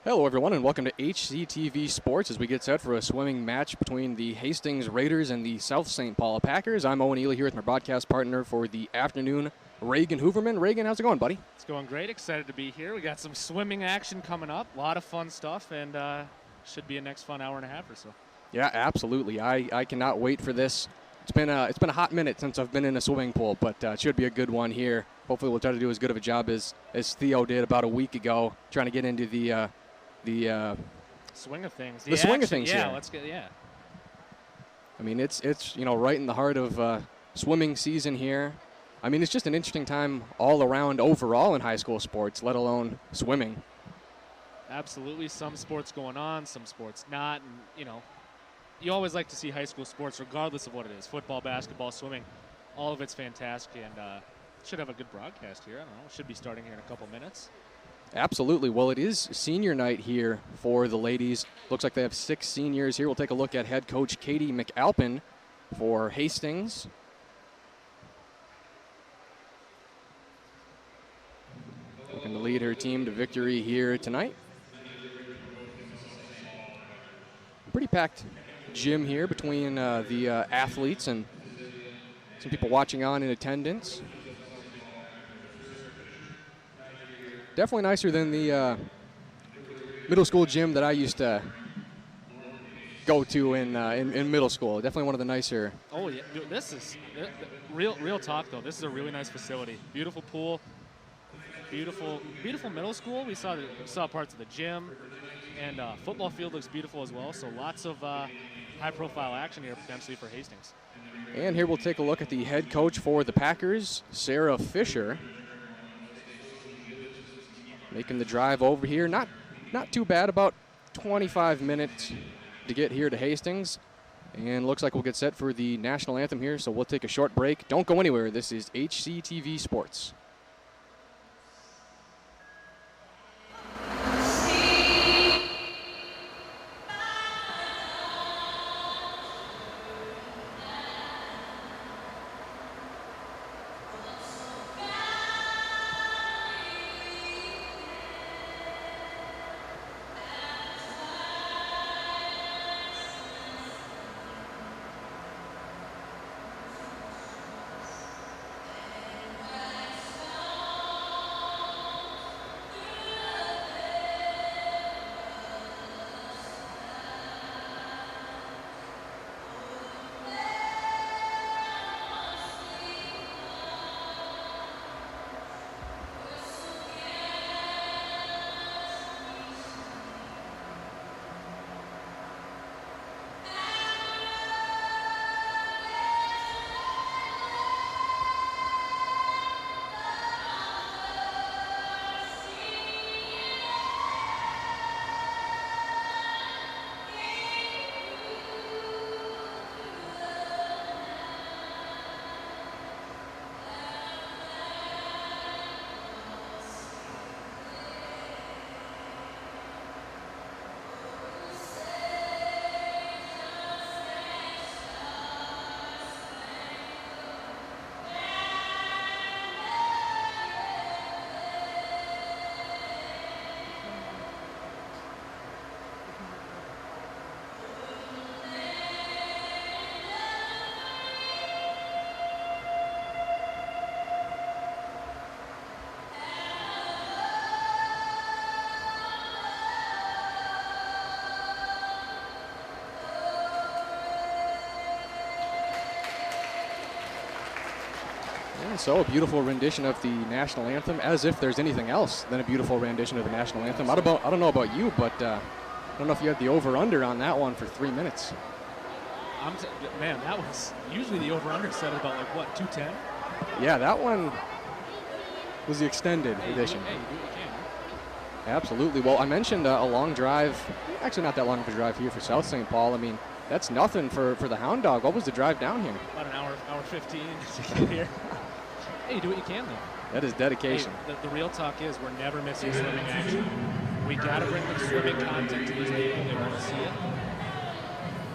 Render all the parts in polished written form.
Hello, everyone, and welcome to HCTV Sports as we get set for a swimming match between the Hastings Raiders and the South St. Paul Packers. I'm Owen Ely here with my broadcast partner for the afternoon, Reagan Hooverman. Reagan, how's it going, buddy? It's going great. Excited to be here. We got some swimming action coming up. A lot of fun stuff, and should be a next fun hour and a half or so. Yeah, absolutely. I cannot wait for this. It's been a hot minute since I've been in a swimming pool, but it should be a good one here. Hopefully, we'll try to do as good of a job as Theo did about a week ago, trying to get into the swing of things. The swing of things. Yeah, here. let's get. Yeah. I mean, it's right in the heart of swimming season here. I mean, it's just an interesting time all around overall in high school sports, let alone swimming. Absolutely. Some sports going on, some sports not, and you always like to see high school sports, regardless of what it is. Football, basketball, swimming, all of it's fantastic, and should have a good broadcast here. I don't know. It should be starting here in a couple minutes. Absolutely. Well, it is senior night here for the ladies. Looks like they have 6 seniors here. We'll take a look at head coach Katie McAlpin for Hastings. Looking to lead her team to victory here tonight. Pretty packed gym here between the athletes and some people watching on in attendance. Definitely nicer than the middle school gym that I used to go to in middle school. Definitely one of the nicer. Oh yeah, this is real talk though. This is a really nice facility. Beautiful pool, beautiful middle school. We saw parts of the gym, and football field looks beautiful as well. So lots of high-profile action here potentially for Hastings. And here we'll take a look at the head coach for the Packers, Sarah Fisher. Making the drive over here, not too bad, about 25 minutes to get here to Hastings. And looks like we'll get set for the national anthem here, so we'll take a short break. Don't go anywhere. This is HCTV Sports. So a beautiful rendition of the national anthem, as if there's anything else than a beautiful rendition of the national anthem. I don't know about you, but I don't know if you had the over-under on that one for 3 minutes. Man, that was usually the over-under set at about 210. Yeah, that one was the extended edition. Hey, you do what you can. Absolutely. Well, I mentioned a long drive. Actually, not that long of a drive here for South St. Paul. I mean, that's nothing for the Hound Dog. What was the drive down here? About an hour 15 to get here. Hey, you do what you can, though. That is dedication. Hey, the real talk is we're never missing swimming action. We got to bring the swimming content to these people. They want to see it.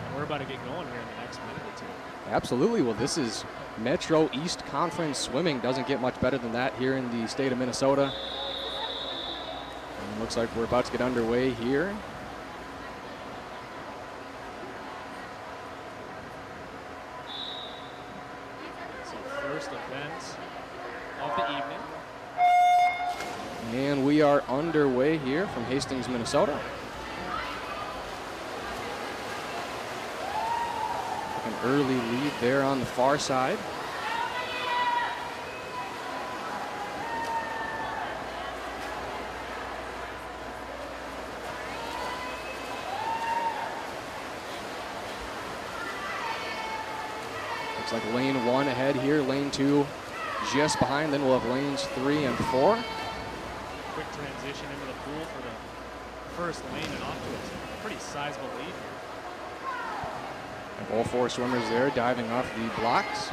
And we're about to get going here in the next minute or two. Absolutely. Well, this is Metro East Conference swimming. Doesn't get much better than that here in the state of Minnesota. And looks like we're about to get underway here. So first event of the evening. And we are underway here from Hastings, Minnesota. An early lead there on the far side. Looks like lane 1 ahead here, lane 2 just behind. Then we'll have lanes 3 and 4. Quick transition into the pool for the first lane and off to a pretty sizable lead here. All 4 swimmers there diving off the blocks.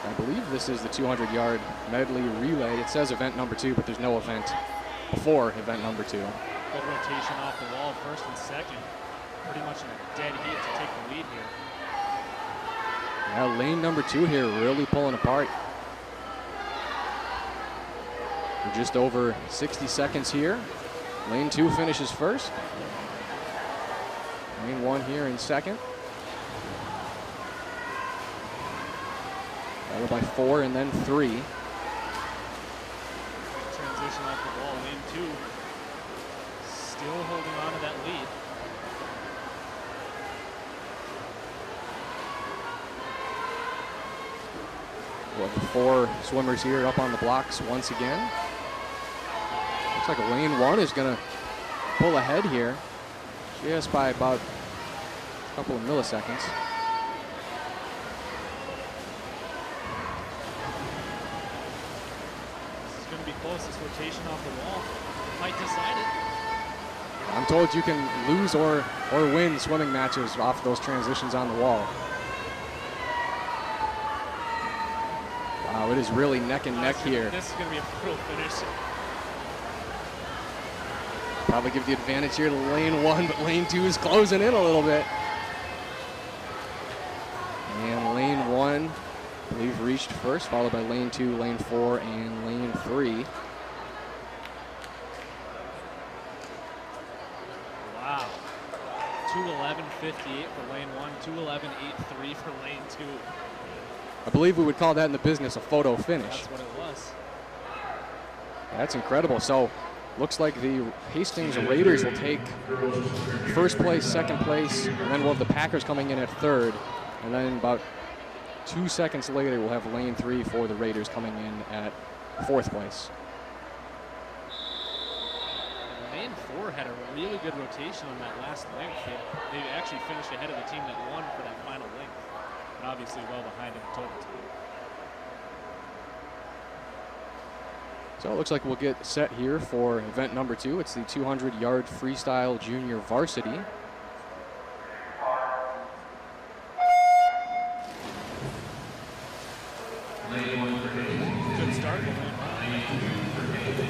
I believe this is the 200-yard medley relay. It says event number 2, but there's no event before event number 2. Good rotation off the wall, first and second. Pretty much in a dead heat to take the lead here. Yeah, lane number 2 here really pulling apart. We're just over 60 seconds here. Lane 2 finishes first. Lane 1 here in second. Followed by 4 and then 3. Transition off the wall, lane 2 still holding on to that lead. We'll have the 4 swimmers here up on the blocks once again. Looks like lane 1 is going to pull ahead here just by about a couple of milliseconds. This is going to be close. This rotation off the wall might decide it. I'm told you can lose or win swimming matches off those transitions on the wall. Wow, it is really neck and neck here. This is going to be a brutal finish. Probably give the advantage here to lane 1, but lane 2 is closing in a little bit. And lane 1, I believe, reached first, followed by lane 2, lane 4, and lane 3. Wow. 2:11.58 for lane 1, 2:11.83 for lane 2. I believe we would call that in the business a photo finish. That's what it was. That's incredible. So, looks like the Hastings Raiders will take first place, second place, and then we'll have the Packers coming in at third. And then about 2 seconds later, we'll have lane 3 for the Raiders coming in at fourth place. Lane 4 had a really good rotation on that last length. They actually finished ahead of the team that won for that final length. And obviously well behind in total time. So it looks like we'll get set here for event number 2. It's the 200-yard freestyle junior varsity. Good start.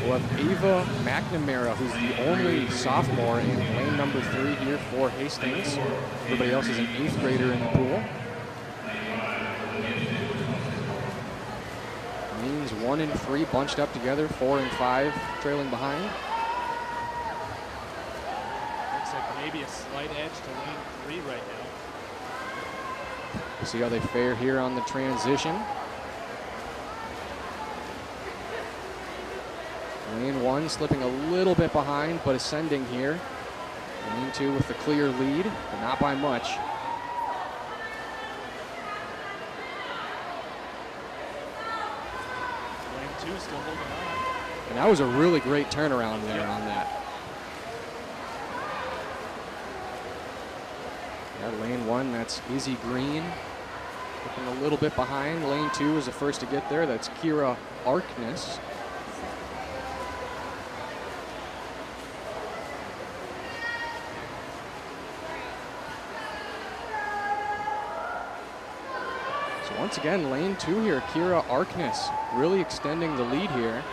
We'll have Ava McNamara, who's the only sophomore in lane number 3 here for Hastings. Everybody else is an 8th grader in the pool. Lanes 1 and 3 bunched up together, 4 and 5 trailing behind. Looks like maybe a slight edge to lane 3 right now. We'll see how they fare here on the transition. Lane 1 slipping a little bit behind, but ascending here. Lane 2 with the clear lead, but not by much. Lane 2 still holding on. And that was a really great turnaround there on that. Yeah, lane 1, that's Izzy Green. Looking a little bit behind. Lane 2 is the first to get there. That's Kira Arkness. Once again, lane 2 here, Kira Arkness really extending the lead here.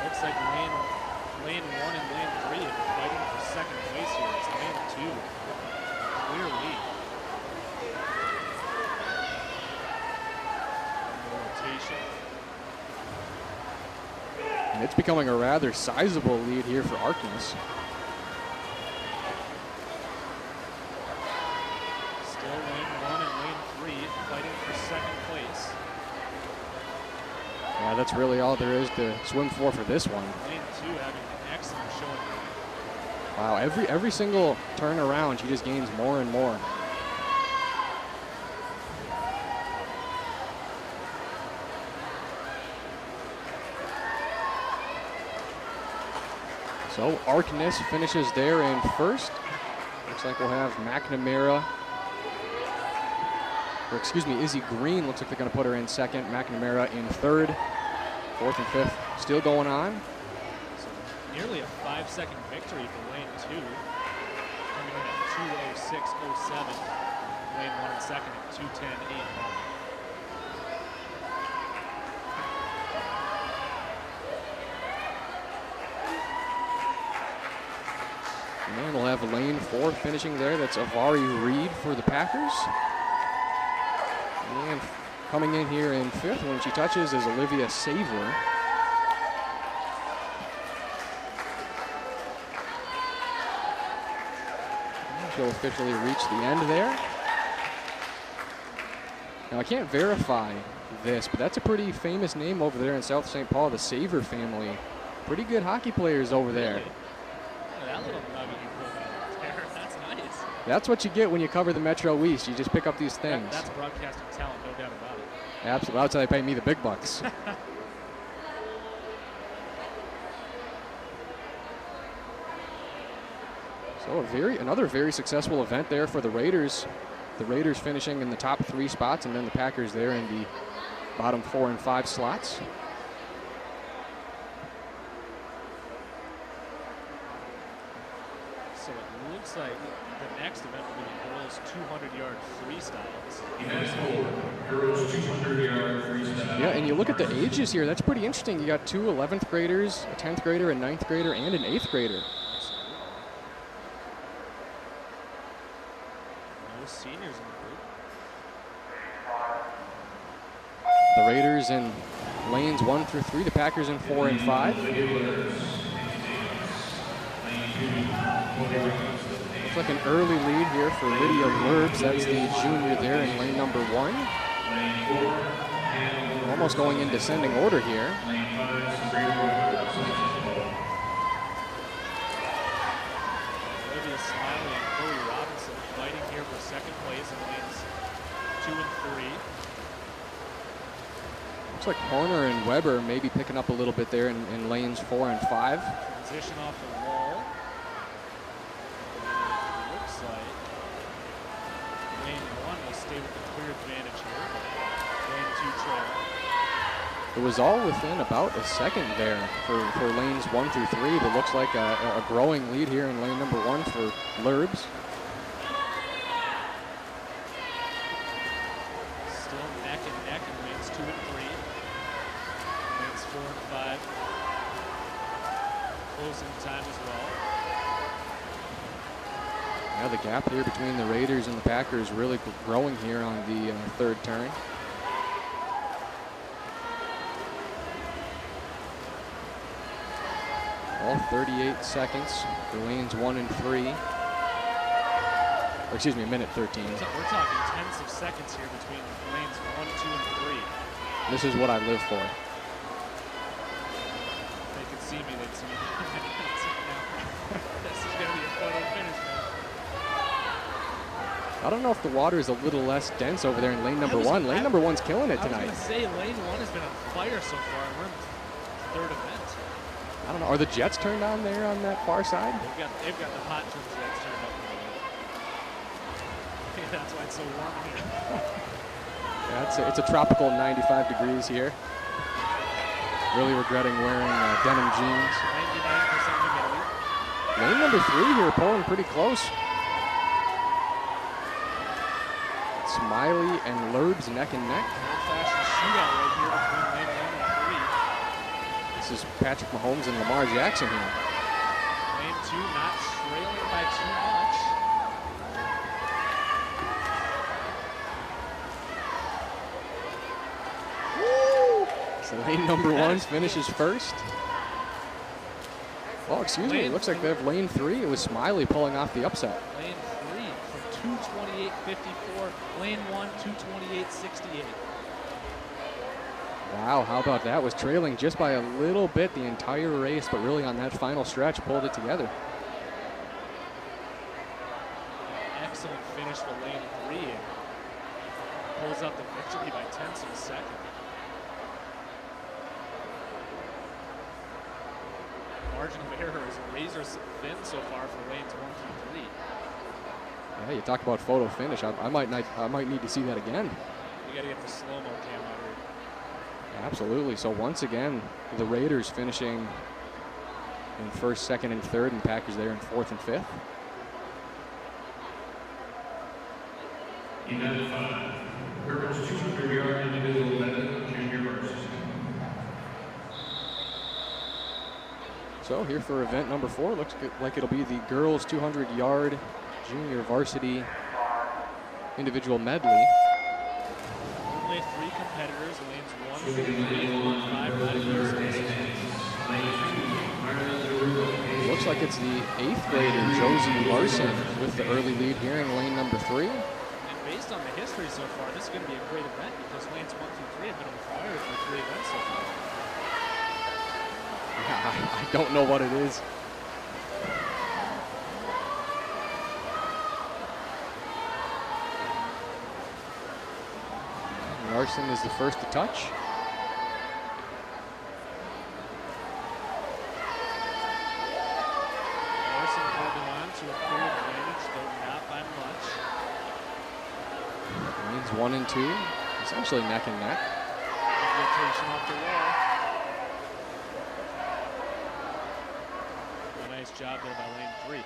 Looks like lane 1 and lane 3 are fighting for second place here. It's lane 2. Clear lead. Rotation. And it's becoming a rather sizable lead here for Arkness. Still lane 1 and lane 3 fighting for second place. Yeah, that's really all there is to swim for this one. Lane 2 having an excellent showing. Wow, every single turn around, she just gains more and more. So Arkness finishes there in first. Looks like we'll have McNamara, or excuse me, Izzy Green. Looks like they're going to put her in second. McNamara in third. Fourth and fifth still going on. So nearly a 5-second victory for lane 2. Coming in at 2:06.07. Lane 1 in second at 2:10.81. And we'll have lane 4 finishing there. That's Avari Reed for the Packers. And coming in here in fifth when she touches is Olivia Saver. She'll officially reach the end there. Now I can't verify this, but that's a pretty famous name over there in South St. Paul, the Saver family. Pretty good hockey players over there. Really? That little nugget you pulled out there, that's nice. That's what you get when you cover the Metro East. You just pick up these things. That's broadcasting talent, no doubt about it. Absolutely. That's how they pay me the big bucks. So another very successful event there for the Raiders. The Raiders finishing in the top 3 spots, and then the Packers there in the bottom 4 and 5 slots. So it looks like the next event will be the girls 200-yard freestyle. Girls 200-yard freestyle. Yeah, and you look at the ages here. That's pretty interesting. You got 2 11th graders, a 10th grader, a 9th grader, and an 8th grader. No seniors in the group. The Raiders in lanes 1 through 3, the Packers in 4 and 5. Looks like an early lead here for Lydia Lurbs. That's the junior there in lane number 1. Almost going in descending order here. Olivia Smiley and Chloe Robinson fighting here for second place in lanes 2 and 3. Looks like Horner and Weber maybe picking up a little bit there in lanes 4 and 5. Transition off the wall. Looks like lane 1 will stay with the clear advantage here, but lane 2 trailing. It was all within about a second there for lanes 1 through 3, but looks like a growing lead here in lane number 1 for Lurbs. Still neck and neck in lanes 2 and 3. Lanes 4 and 5. Close in time as well. Now the gap here between the Raiders and the Packers really growing here on the third turn. All 38 seconds for lanes 1 and 3. Or excuse me, a minute 13. We're talking tenths of seconds here between lanes 1, 2, and 3. This is what I live for. If they could see me, they'd see me. This is going to be a photo finish, man. I don't know if the water is a little less dense over there in lane number 1. Lane number 1's killing it tonight. I was going to say, lane 1 has been on fire so far, and we're in the third event. I don't know. Are the jets turned on there on that far side? They've got the hot tubs jets turned up. Yeah, that's why it's so warm here. Yeah, it's a tropical 95 degrees here. Really regretting wearing denim jeans. 99% humidity. Lane number 3 here pulling pretty close. Smiley and Lurbs neck and neck. Old-fashioned shootout right here between lane 1 and 3. This is Patrick Mahomes and Lamar Jackson here. Lane 2 not trailing by too much. So lane number 1 finishes first. Oh, excuse me. It looks like they have lane 3. It was Smiley pulling off the upset. Lane 3 from 2:28.54. Lane 1, 2:28.68. Wow, how about that? Was trailing just by a little bit the entire race, but really on that final stretch pulled it together. Excellent finish for lane 3. And pulls out the victory by 10ths of a second. Margin of error is razor thin so far for lanes 1 through 3. Yeah, you talk about photo finish. I might need to see that again. We got to get the slow-mo cam out here. Absolutely. So once again, the Raiders finishing in first, second, and third, and Packers there in fourth and fifth. Event 5, girls 200-yard individual medley, junior varsity. So here for event number 4, looks like it'll be the girls 200-yard junior varsity individual medley. Only 3 competitors, lanes 1 through 3, 5 riders. Looks like it's the 8th grader Josie Larson with the early lead here in lane number 3. And based on the history so far, this is going to be a great event because lanes 1 through 3 have been on fire for 3 events so far. I don't know what it is. Larson is the first to touch. Larson holding on to a clear advantage, though not by much. Lanes 1 and 2, essentially neck and neck. Rotation off the wall. A nice job there by lane 3.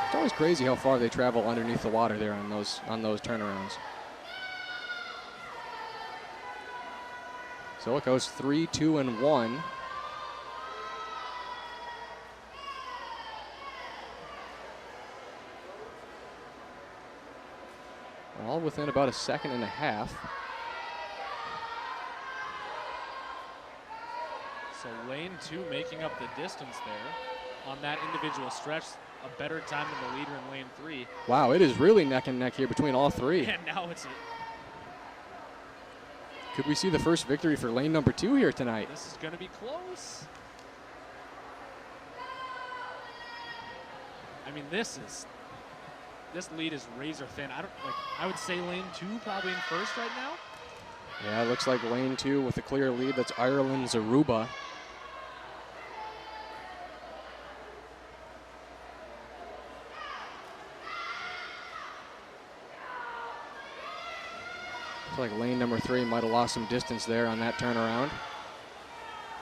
It's always crazy how far they travel underneath the water there on those turnarounds. So it goes 3, 2, and 1. All within about a second and a half. So lane 2 making up the distance there on that individual stretch. A better time than the leader in lane 3. Wow, it is really neck and neck here between all 3. And now it's Could we see the first victory for lane number 2 here tonight? this is going to be close. I mean, this lead is razor thin. I would say lane 2 probably in first right now. Yeah, it looks like lane 2 with a clear lead. That's Ireland Zaruba. Looks like lane number 3 might have lost some distance there on that turnaround.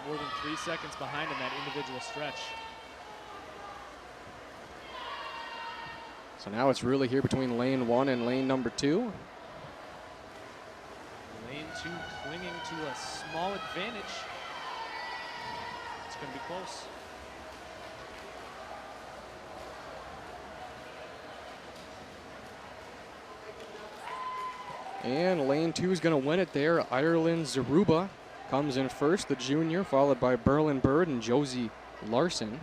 More than 3 seconds behind in that individual stretch. So now it's really here between lane 1 and lane number 2. Lane 2 clinging to a small advantage. It's going to be close. And lane 2 is going to win it there. Ireland Zaruba comes in first, the junior, followed by Berlin Bird and Josie Larson.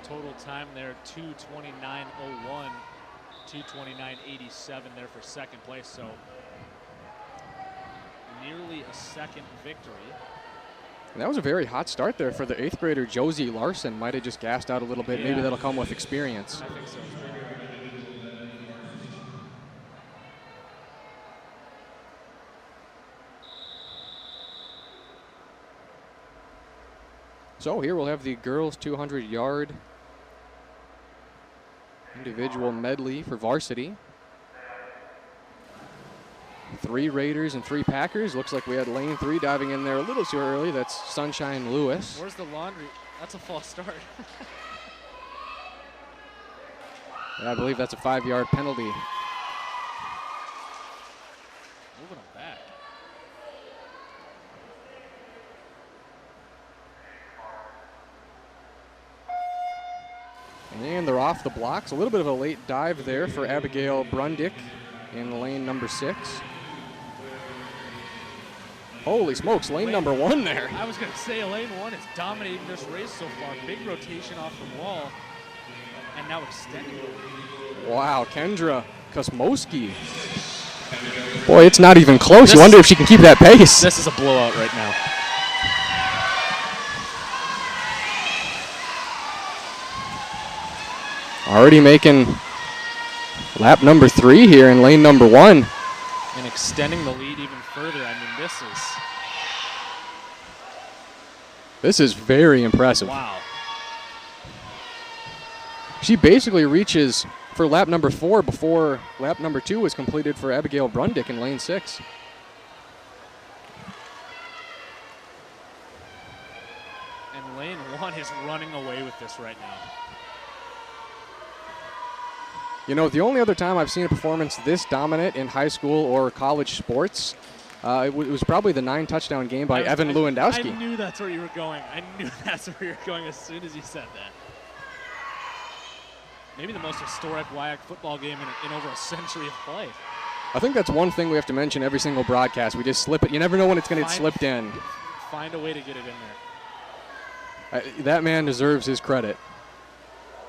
Total time there, 2:29.01, 2:29.87 there for second place. So nearly a second victory. And that was a very hot start there for the 8th grader Josie Larson. Might have just gassed out a little bit. Yeah. Maybe that'll come with experience. I think so. So here we'll have the girls 200-yard individual medley for varsity. 3 Raiders and 3 Packers. Looks like we had lane 3 diving in there a little too early. That's Sunshine Lewis. Where's the laundry? That's a false start. Yeah, I believe that's a 5-yard penalty. Moving them back. And they're off the blocks. A little bit of a late dive there for Abigail Brundick in lane number 6. Holy smokes, lane number 1 there. I was going to say lane 1 is dominating this race so far. Big rotation off the wall, and now extending it. Wow, Kendra Kosmowski. Boy, it's not even close. You wonder if she can keep that pace. This is a blowout right now. Already making lap number 3 here in lane number 1. And extending the lead even further. I mean, this is very impressive. Wow. She basically reaches for lap number 4 before lap number 2 was completed for Abigail Brundick in lane 6. And lane 1 is running away with this right now. You know, the only other time I've seen a performance this dominant in high school or college sports, it was probably the 9-touchdown game by Evan Lewandowski. I knew that's where you were going. I knew that's where you were going as soon as you said that. Maybe the most historic WIAC football game in over a century of play. I think that's one thing we have to mention every single broadcast. We just slip it. You never know when it's going to get slipped in. Find a way to get it in there. That man deserves his credit.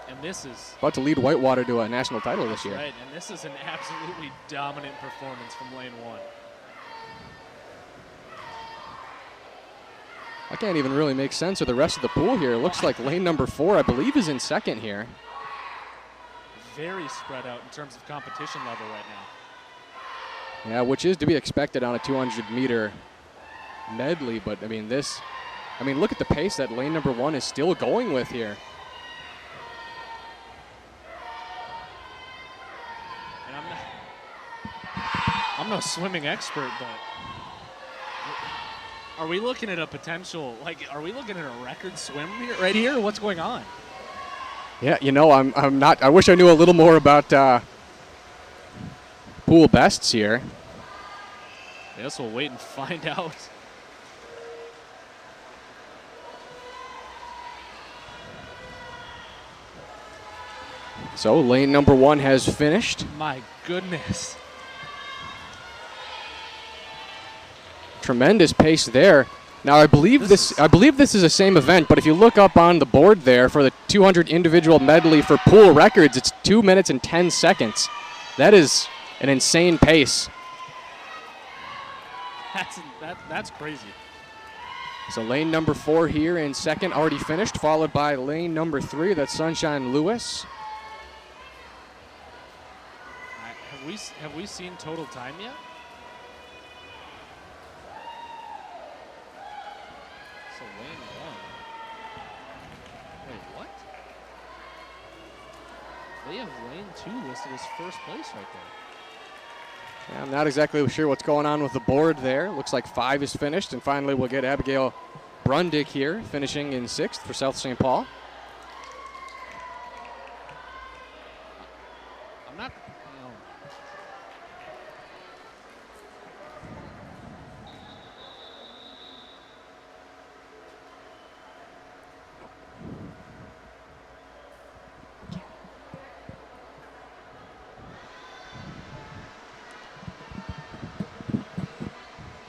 And this is about to lead Whitewater to a national title this year. Right, and this is an absolutely dominant performance from lane 1. I can't even really make sense of the rest of the pool here. It looks like lane number 4, I believe, is in second here. Very spread out in terms of competition level right now. Yeah, which is to be expected on a 200-meter medley. But, I mean, look at the pace that lane number 1 is still going with here. And I'm no swimming expert, but are we looking at a potential, are we looking at a record swim right here? What's going on? Yeah, you know, I'm not. I wish I knew a little more about pool bests here. I guess we'll wait and find out. So lane number 1 has finished. My goodness. Tremendous pace there. Now I believe this is the same event, but if you look up on the board there for the 200 individual medley for pool records, it's 2 minutes and 10 seconds. That is an insane pace. That's crazy. So lane number 4 here in second, already finished, followed by lane number 3, that's Sunshine Lewis. Have we seen total time yet? So lane 1. Wait, what? They have lane 2 listed as first place right there. Yeah, I'm not exactly sure what's going on with the board there. Looks like 5 is finished, and finally we'll get Abigail Brundick here, finishing in 6th for South St. Paul. I'm not.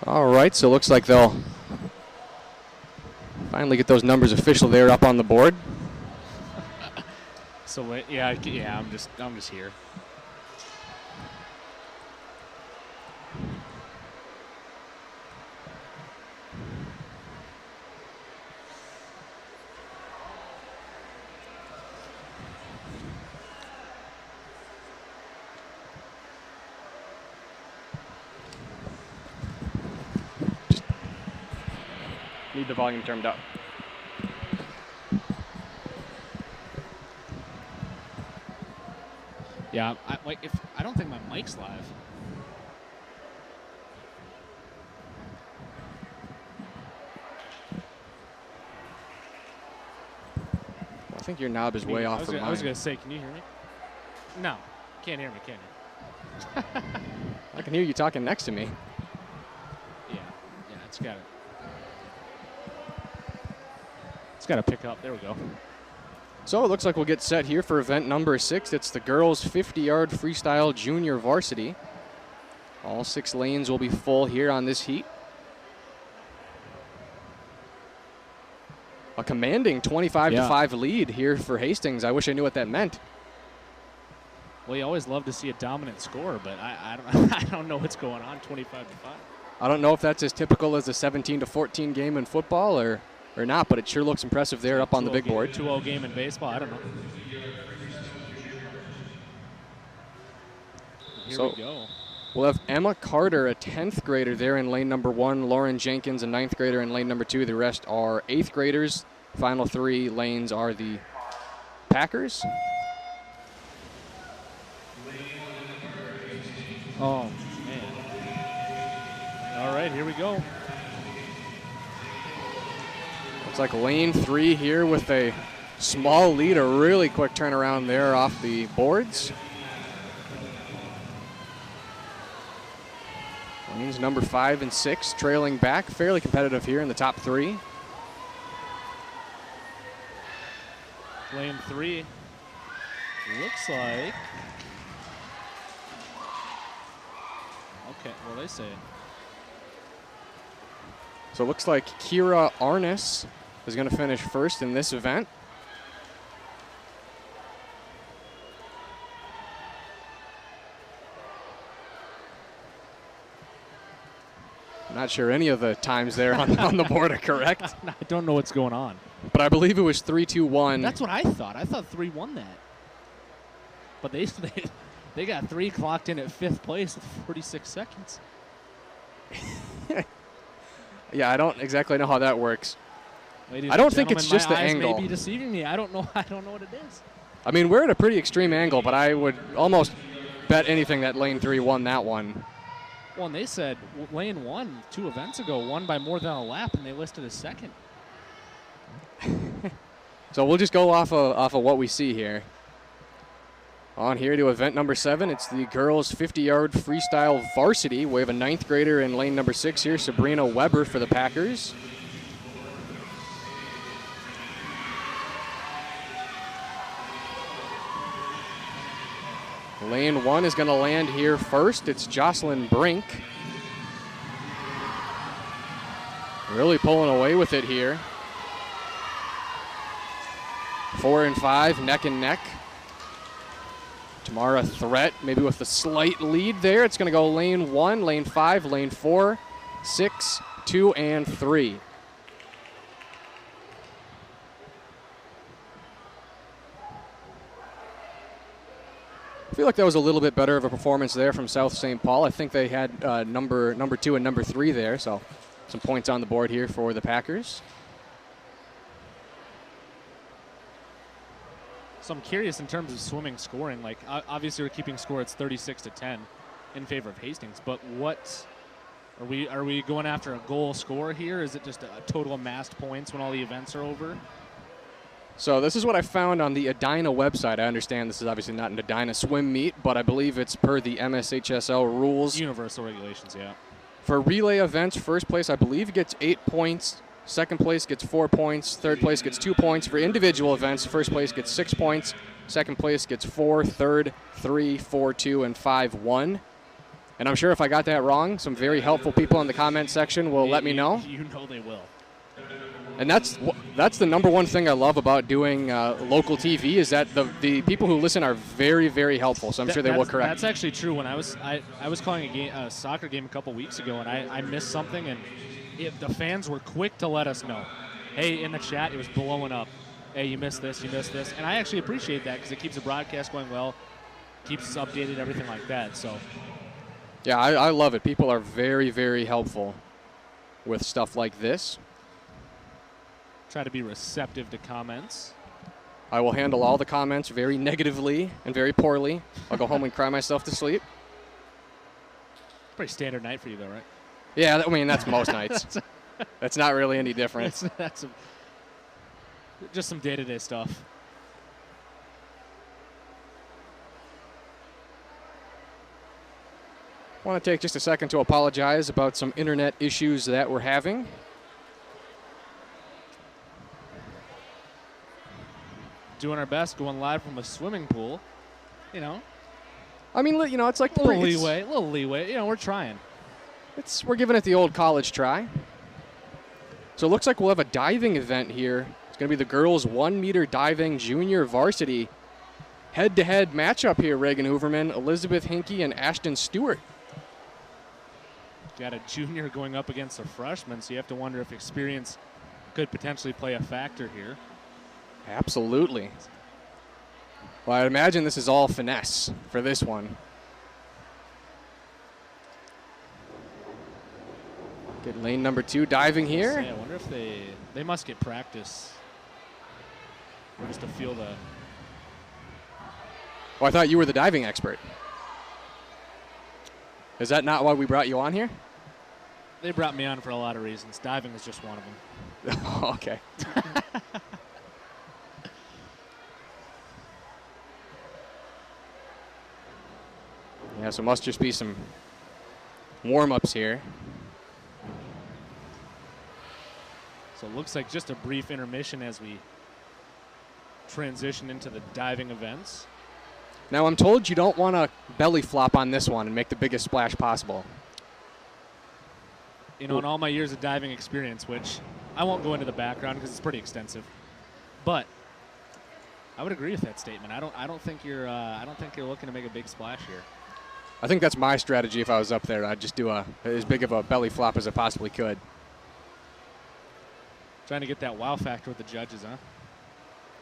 All right, so it looks like they'll finally get those numbers official there up on the board. So wait, yeah, I'm just here. Need the volume turned up. Yeah, I don't think my mic's live. I think your knob is way off from mine. I was gonna say, can you hear me? No, can't hear me, can you? I can hear you talking next to me. Yeah, it's got it. It's got to pick up. There we go. So it looks like we'll get set here for event number 6. It's the girls' 50-yard freestyle junior varsity. All 6 lanes will be full here on this heat. a commanding 25-5 lead here for Hastings. I wish I knew what that meant. Well, you always love to see a dominant score, but I don't I don't know what's going on. 25-5. I don't know if that's as typical as a 17-14 game in football or not, but it sure looks impressive there up on the big board. 2-0 game in baseball. I don't know. Here we go. We'll have Emma Carter, a 10th grader there in lane number 1. Lauren Jenkins, a 9th grader in lane number 2. The rest are 8th graders. Final 3 lanes are the Packers. Oh, man. All right, here we go. Looks like lane 3 here with a small lead, a really quick turnaround there off the boards. Lanes number 5 and 6 trailing back, fairly competitive here in the top 3. Lane 3 looks like. Okay, well, they say. So it looks like Kira Arnis is going to finish first in this event. I'm not sure any of the times there on the board are correct. I don't know what's going on. But I believe it was 3-2-1. That's what I thought. I thought 3 won that. But they got 3 clocked in at 5th place with 46 seconds. Yeah, I don't exactly know how that works. Ladies I don't think it's just the my eyes angle. may be deceiving me. I don't know what it is. I mean, we're at a pretty extreme angle, but I would almost bet anything that lane 3 won that one. Well, and they said lane 1 2 events ago won by more than a lap, and they listed as second. So we'll just go off of what we see here. On here to event number 7, it's the girls' 50-yard freestyle varsity. We have a 9th grader in lane number 6 here, Sabrina Weber for the Packers. Lane 1 is going to land here first. It's Jocelyn Brink. Really pulling away with it here. 4 and 5, neck and neck. Tamara Threat, maybe with a slight lead there. It's going to go lane 1, lane 5, lane 4, 6, 2, and 3. I feel like that was a little bit better of a performance there from South St. Paul. I think they had number 2 and number 3 there, so some points on the board here for the Packers. So I'm curious in terms of swimming scoring. Like, obviously we're keeping score. It's 36-10 in favor of Hastings. But what are we going after a goal score here? Is it just a total amassed points when all the events are over? So this is what I found on the Edina website. I understand this is obviously not an Edina swim meet, but I believe it's per the MSHSL rules. Universal regulations, yeah. For relay events, first place I believe gets 8 points. Second place gets 4 points. Third place gets 2 points. For individual events, first place gets 6 points. Second place gets 4, third 3, 4, 2, and 5, 1. And I'm sure if I got that wrong, some very helpful people in the comment section will let me know. You know they will. And that's the number one thing I love about doing local TV is that the people who listen are very, very helpful. So I'm sure they will correct. That's actually true. When I was calling a soccer game a couple weeks ago, and I missed something, and the fans were quick to let us know. Hey, in the chat, it was blowing up. Hey, you missed this, you missed this. And I actually appreciate that because it keeps the broadcast going well, keeps us updated, everything like that. So, yeah, I love it. People are very, very helpful with stuff like this. Try to be receptive to comments. I will handle all the comments very negatively and very poorly. I'll go home and cry myself to sleep. Pretty standard night for you, though, right? Yeah, I mean, that's most nights. That's not really any different. That's just some day-to-day stuff. I want to take just a second to apologize about some internet issues that we're having. Doing our best, going live from a swimming pool. You know. I mean, you know, it's like a little leeway. You know, we're trying. We're giving it the old college try. So it looks like we'll have a diving event here It's going to be the girls 1 meter diving junior varsity head-to-head matchup here, Reagan Hooverman, Elizabeth Hinkey, and Ashton Stewart. Got a junior going up against a freshman, so you have to wonder if experience could potentially play a factor here. Absolutely. Well, I'd imagine this is all finesse for this one. Get lane number 2 diving here. I wonder if they must get practice just to feel the... Oh, I thought you were the diving expert. Is that not why we brought you on here? They brought me on for a lot of reasons. Diving is just one of them. Okay. Yeah, so must just be some warm-ups here. So it looks like just a brief intermission as we transition into the diving events. Now, I'm told you don't want to belly flop on this one and make the biggest splash possible. You know, in all my years of diving experience, which I won't go into the background because it's pretty extensive, but I would agree with that statement. I don't think you're looking to make a big splash here. I think that's my strategy if I was up there. I'd just do as big of a belly flop as I possibly could. Trying to get that wow factor with the judges, huh?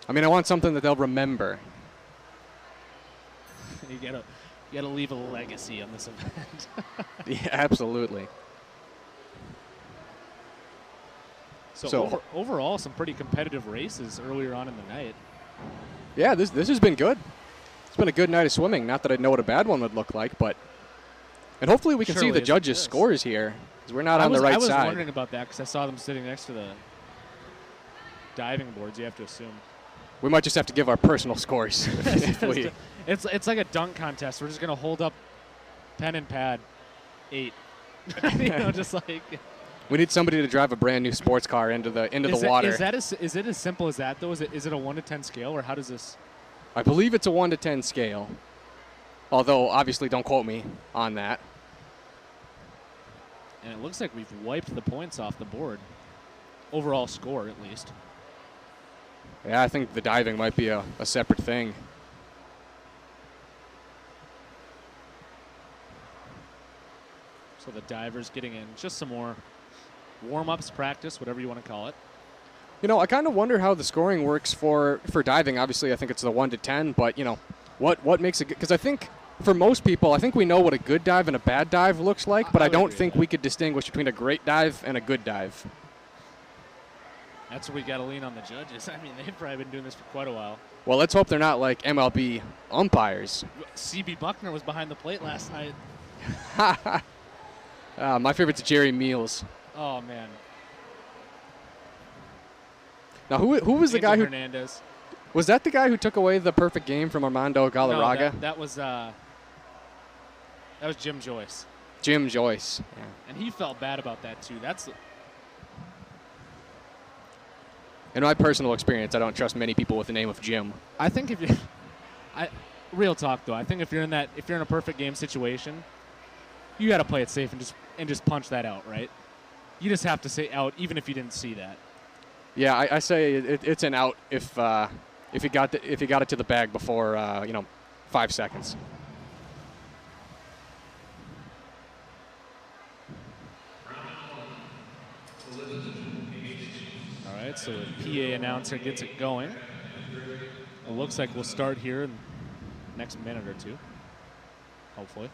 I mean, I want something that they'll remember. You gotta leave a legacy on this event. Yeah, absolutely. So overall, some pretty competitive races earlier on in the night. Yeah, this has been good. It's been a good night of swimming. Not that I know what a bad one would look like, and hopefully we can see the judges' scores here, because we're not on the right side. I was wondering about that because I saw them sitting next to the diving boards. You have to assume. We might just have to give our personal scores. It's like a dunk contest. We're just gonna hold up pen and pad 8. You know, just like. We need somebody to drive a brand new sports car into the water. Is it as simple as that though? Is it a 1 to 10 scale, or how does this? I believe it's a 1 to 10 scale. Although obviously don't quote me on that. And it looks like we've wiped the points off the board. Overall score, at least. Yeah, I think the diving might be a separate thing. So the divers getting in just some more warm-ups, practice, whatever you want to call it. You know, I kind of wonder how the scoring works for diving. Obviously, I think it's the 1 to 10, but, you know, what makes it good? Because I think for most people, I think we know what a good dive and a bad dive looks like, but I don't think we could distinguish between a great dive and a good dive. That's where we got to lean on the judges. I mean, they've probably been doing this for quite a while. Well, let's hope they're not like MLB umpires. CB Buckner was behind the plate last night. My favorite's Jerry Meals. Oh, man. Now, who was the guy who... Hernandez. Was that the guy who took away the perfect game from Armando Galarraga? No, that was Jim Joyce. Jim Joyce. Yeah. And he felt bad about that, too. In my personal experience, I don't trust many people with the name of Jim. I think if you... real talk, though. I think if you're in a perfect game situation, you got to play it safe and just punch that out, right? You just have to say out, even if you didn't see that. Yeah, I say it's an out if you got it to the bag before 5 seconds. All right, so the PA announcer gets it going. It looks like we'll start here in the next minute or two, hopefully.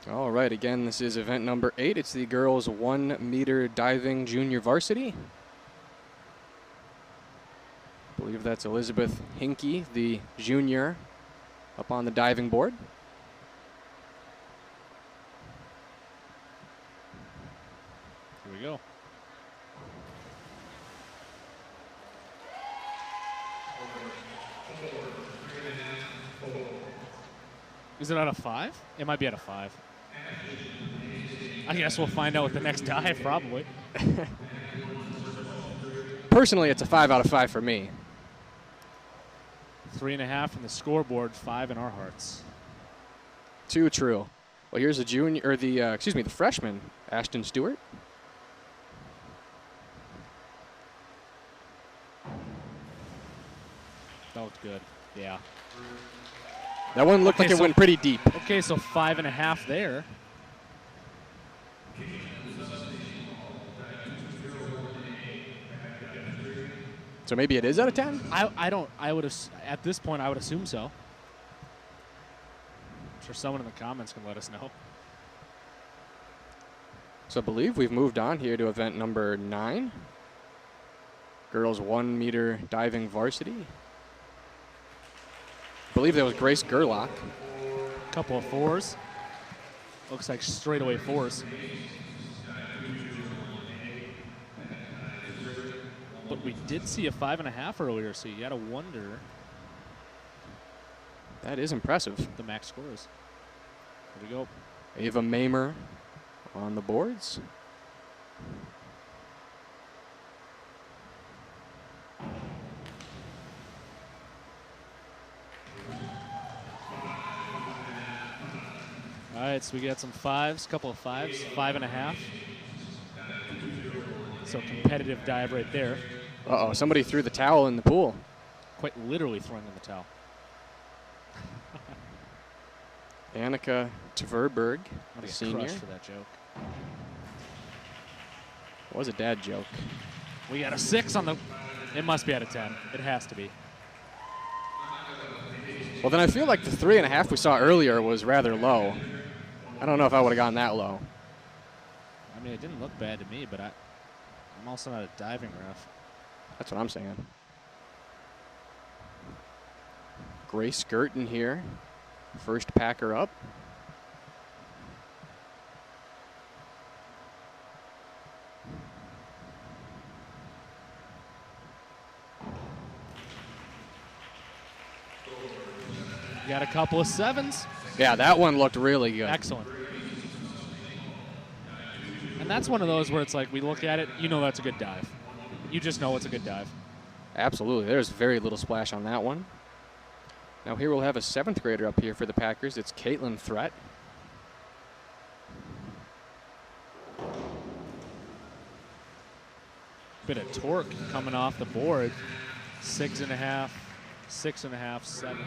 All right, again, this is event number 8. It's the girls 1 meter diving junior varsity. I believe that's Elizabeth Hinkey, the junior, up on the diving board. Here we go. Is it out of 5? It might be out of 5. I guess we'll find out with the next dive, probably. Personally, it's a 5 out of 5 for me. 3.5 from the scoreboard, 5 in our hearts. Too true. Well, here's the freshman, Ashton Stewart. That looked good. Yeah. That one looked like it went pretty deep. Okay, so 5.5 there. So maybe it is out of 10? I would have, at this point, I would assume so. I'm sure someone in the comments can let us know. So I believe we've moved on here to event number 9. Girls 1 meter diving varsity. I believe that was Grace Gerlach. Couple of 4s. Looks like straightaway 4s. But we did see a 5.5 earlier, so you gotta wonder That is impressive. the max scores. Here we go. Ava Mamer on the boards. All right, so we got some 5s, couple of 5s, 5.5. So competitive dive right there. Uh-oh, somebody threw the towel in the pool. Quite literally throwing in the towel. Annika Tverberg, I'll the get senior. crushed for that joke. It was a dad joke. We got a 6 on the. It must be out of 10. It has to be. Well, then I feel like the 3.5 we saw earlier was rather low. I don't know if I would have gone that low. I mean, it didn't look bad to me, but I'm also not a diving ref. That's what I'm saying. Grace Gerton here. First packer up. Got a couple of 7s. Yeah, that one looked really good. Excellent. And that's one of those where it's like we look at it, you know that's a good dive. You just know it's a good dive. Absolutely. There's very little splash on that one. Now here we'll have a 7th grader up here for the Packers. It's Caitlin Threat. Bit of torque coming off the board. 6.5, 6.5, 7.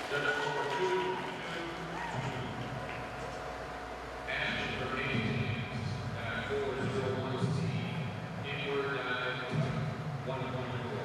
That's score 2-2-2. Action for Hastings at 401C. Inward dive, 1.4.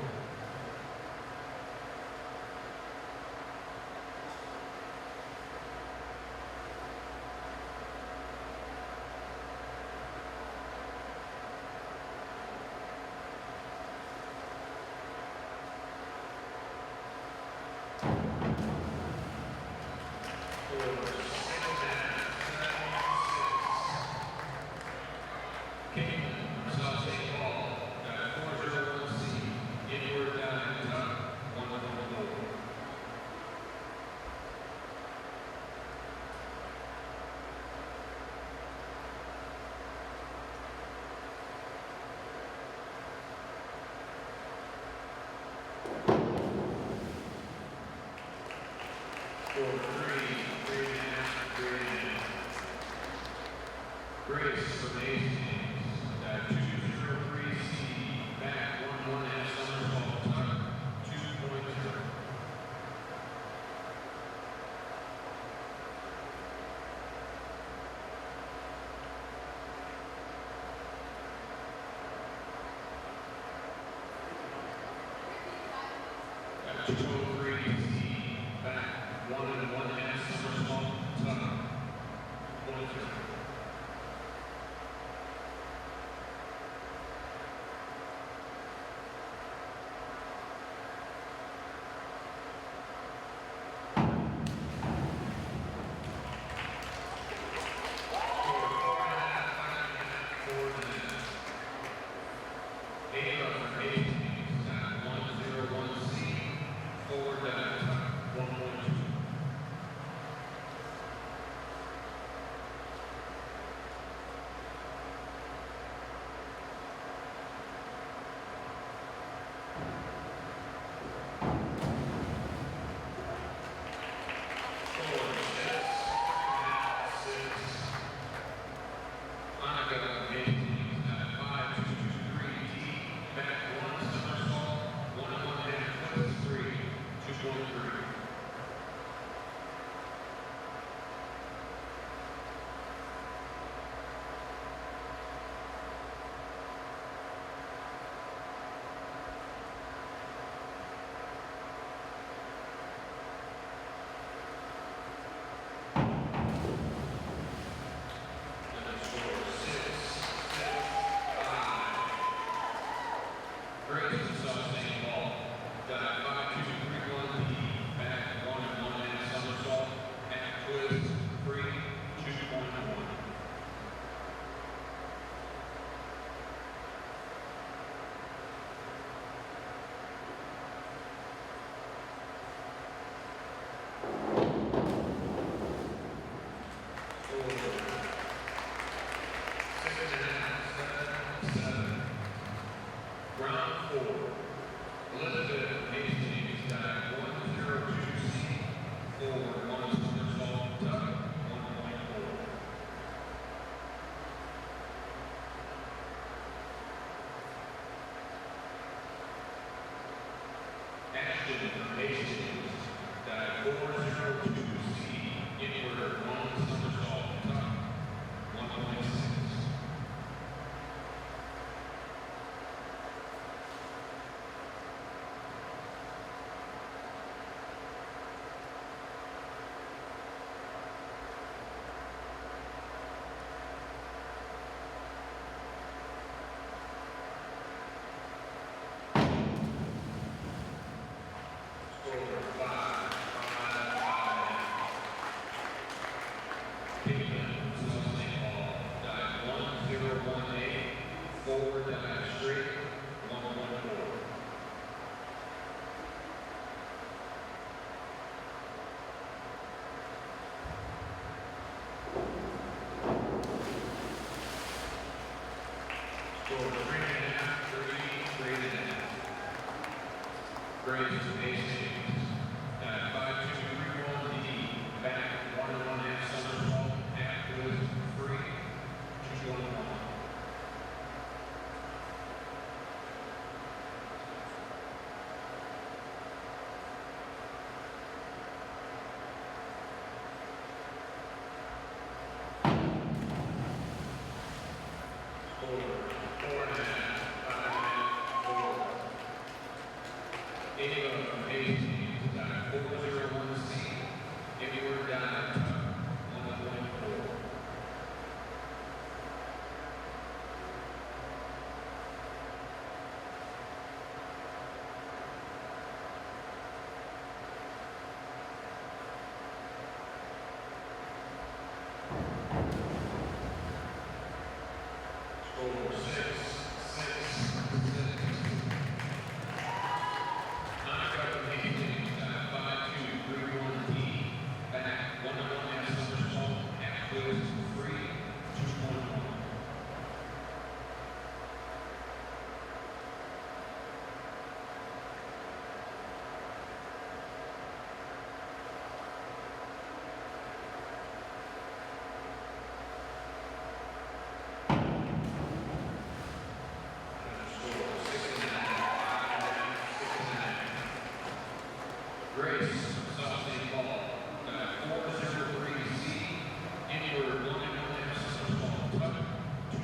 Grace from Hastings at 203C, back 1-1 somersault, tuck, 2.0. At 203C, back 1-1 somersault, tuck, 0.0. Hastings, dive 402C, inward 1 somersault, tuck, 1.6. Forward dive straight, 114. Score 3.5, 3.5. Grace Hastings at 5231D, back 1.5 somersault, at twist, free, 221. Ava from Hastings, dive 401C. Inward dive, 1.4. Score 6-6-6. Monica from Hastings, dive 5-2-3-1D. Back 1-1 somersault, half twist, free, 2.1. Grace, Sausage Ball, 403C, inward 1-1 somersault, tuck, 2.2.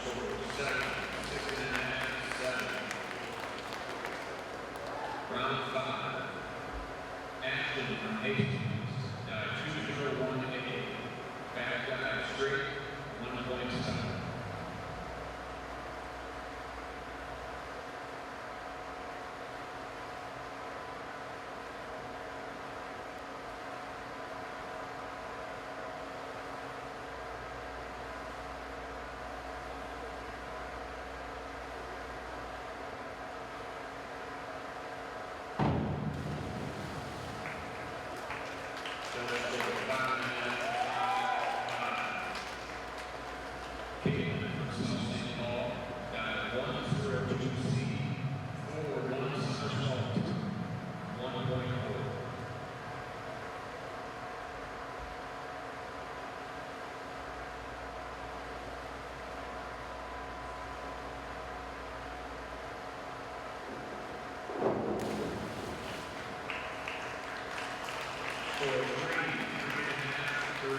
Score 7, 6.5, 7. Round 5. Ashton from Hastings, dive 201A. Back dive straight, 1.7. Caitlin from Sausage Ball, dive 102C, forward 1 somersault, 1.4. Score 3, 3.5, 3.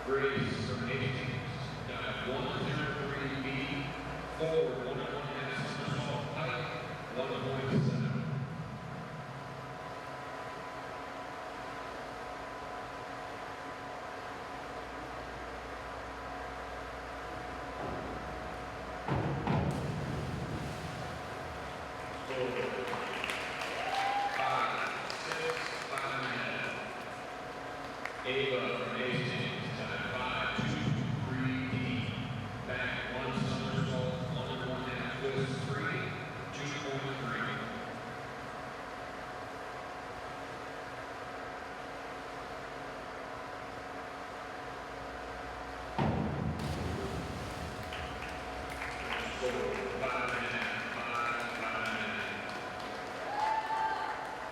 Grace from Hastings, dive 103B, forward 1-1 somersault, height, 1.7. Score 5-6-5.5. Ava from Hastings, dive 5-2-3D. Back 1 somersault, 1-1 twist, free, 2.3. Score 5.5, 5.5.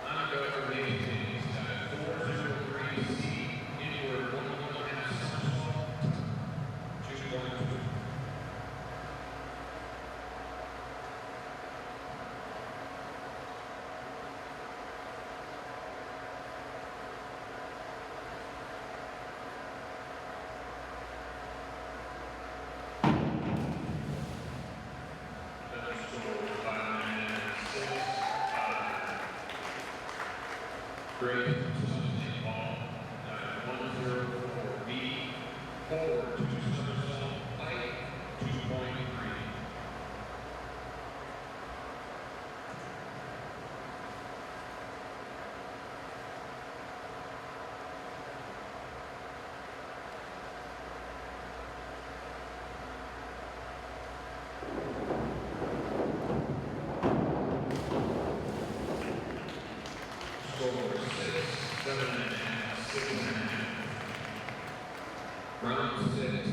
Monica from Hastings, dive 403C, inward 1-1 somersault, 2.2. Great, Sausage Ball, dive 104B, forward 2 somersault, height, 2.3. Score 6, 7.5, 6.5. Round 6.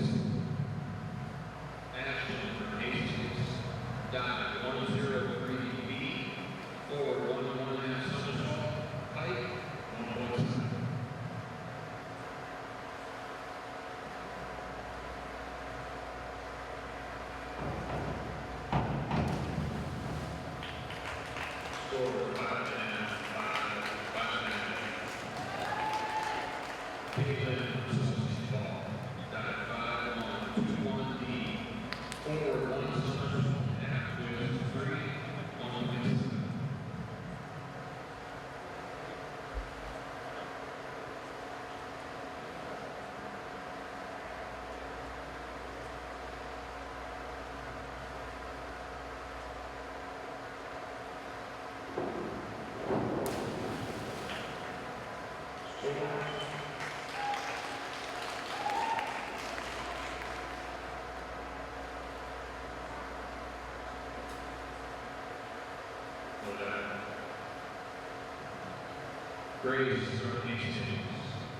Grace from Hastings,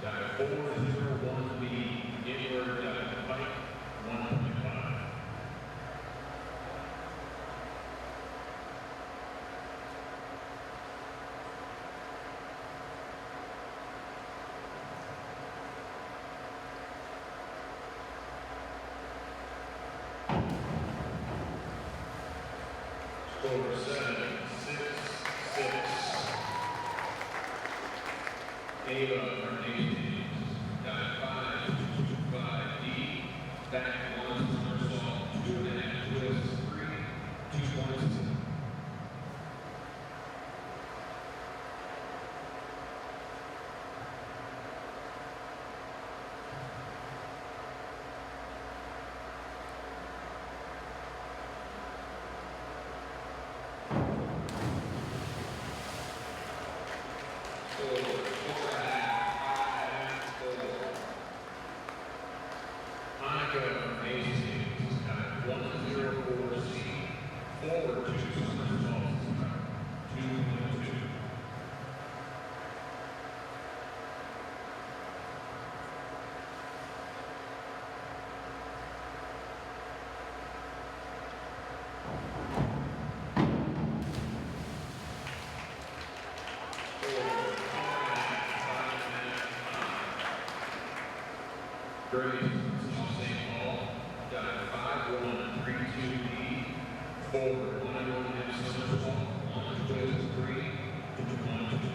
dive 401B, inward dive bike, 1.5. Score 7-6-6. Ava from Hastings, dive 5-2-5D, back 1 somersault, 2.5 twists, 3, 2 points. Grace, St. Paul, dive 5-1-3-2D, forward 1-1 somersault, 1 twist, 3, 2-1-2.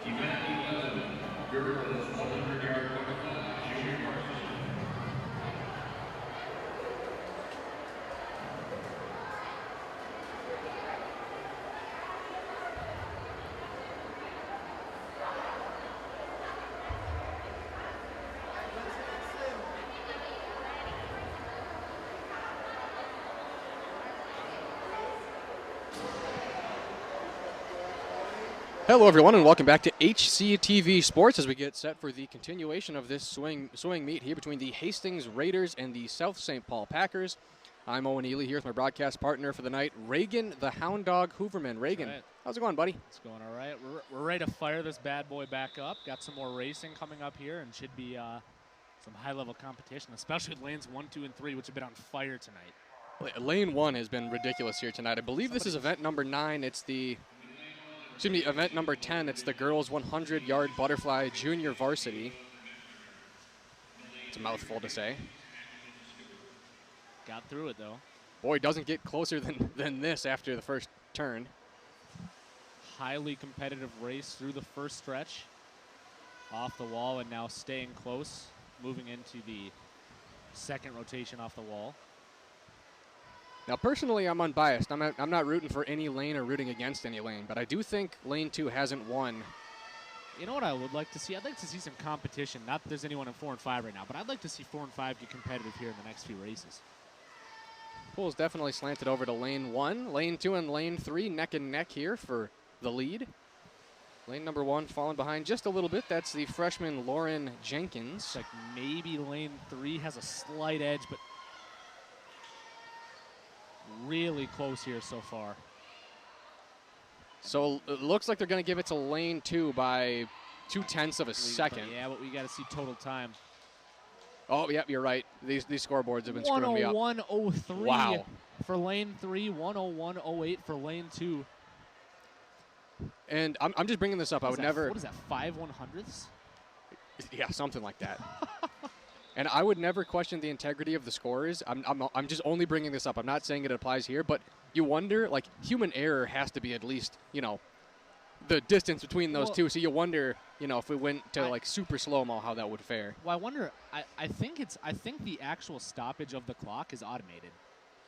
Event 11, girls 100-yard butterfly, junior varsity. Hello, everyone, and welcome back to HCTV Sports as we get set for the continuation of this swing meet here between the Hastings Raiders and the South St. Paul Packers. I'm Owen Ely here with my broadcast partner for the night, Reagan the Hound Dog Hooverman. Reagan, right. How's it going, buddy? It's going all right. We're ready to fire this bad boy back up. Got some more racing coming up here and should be some high-level competition, especially with lanes 1, 2, and 3, which have been on fire tonight. Lane 1 has been ridiculous here tonight. I believe this is event number 9. It's the event number 10, it's the girls 100-yard butterfly junior varsity. It's a mouthful to say. Got through it, though. Boy, doesn't get closer than this after the first turn. Highly competitive race through the first stretch. Off the wall and now staying close, moving into the second rotation off the wall. Now, personally, I'm unbiased. I'm not rooting for any lane or rooting against any lane, but I do think lane 2 hasn't won. You know what I would like to see? I'd like to see some competition. Not that there's anyone in 4 and 5 right now, but I'd like to see 4 and 5 get competitive here in the next few races. Pool's definitely slanted over to lane 1. Lane 2 and lane 3 neck and neck here for the lead. Lane number 1 falling behind just a little bit. That's the freshman Lauren Jenkins. Looks like maybe lane 3 has a slight edge, but really close here so far. So it looks like they're going to give it to lane 2 by 0.2 of a second. Yeah, but we got to see total time. Oh, yep, you're right. These scoreboards have been screwing me up. 101.03 Wow. for lane 3, 101.08 for lane 2. And I'm just bringing this up. I would never. What is that, 5/100ths? Yeah, something like that. And I would never question the integrity of the scores. I'm just only bringing this up. I'm not saying it applies here, but you wonder, like, human error has to be at least, the distance between those two. So you wonder, if we went to like super slow-mo, how that would fare. Well, I wonder. I think the actual stoppage of the clock is automated.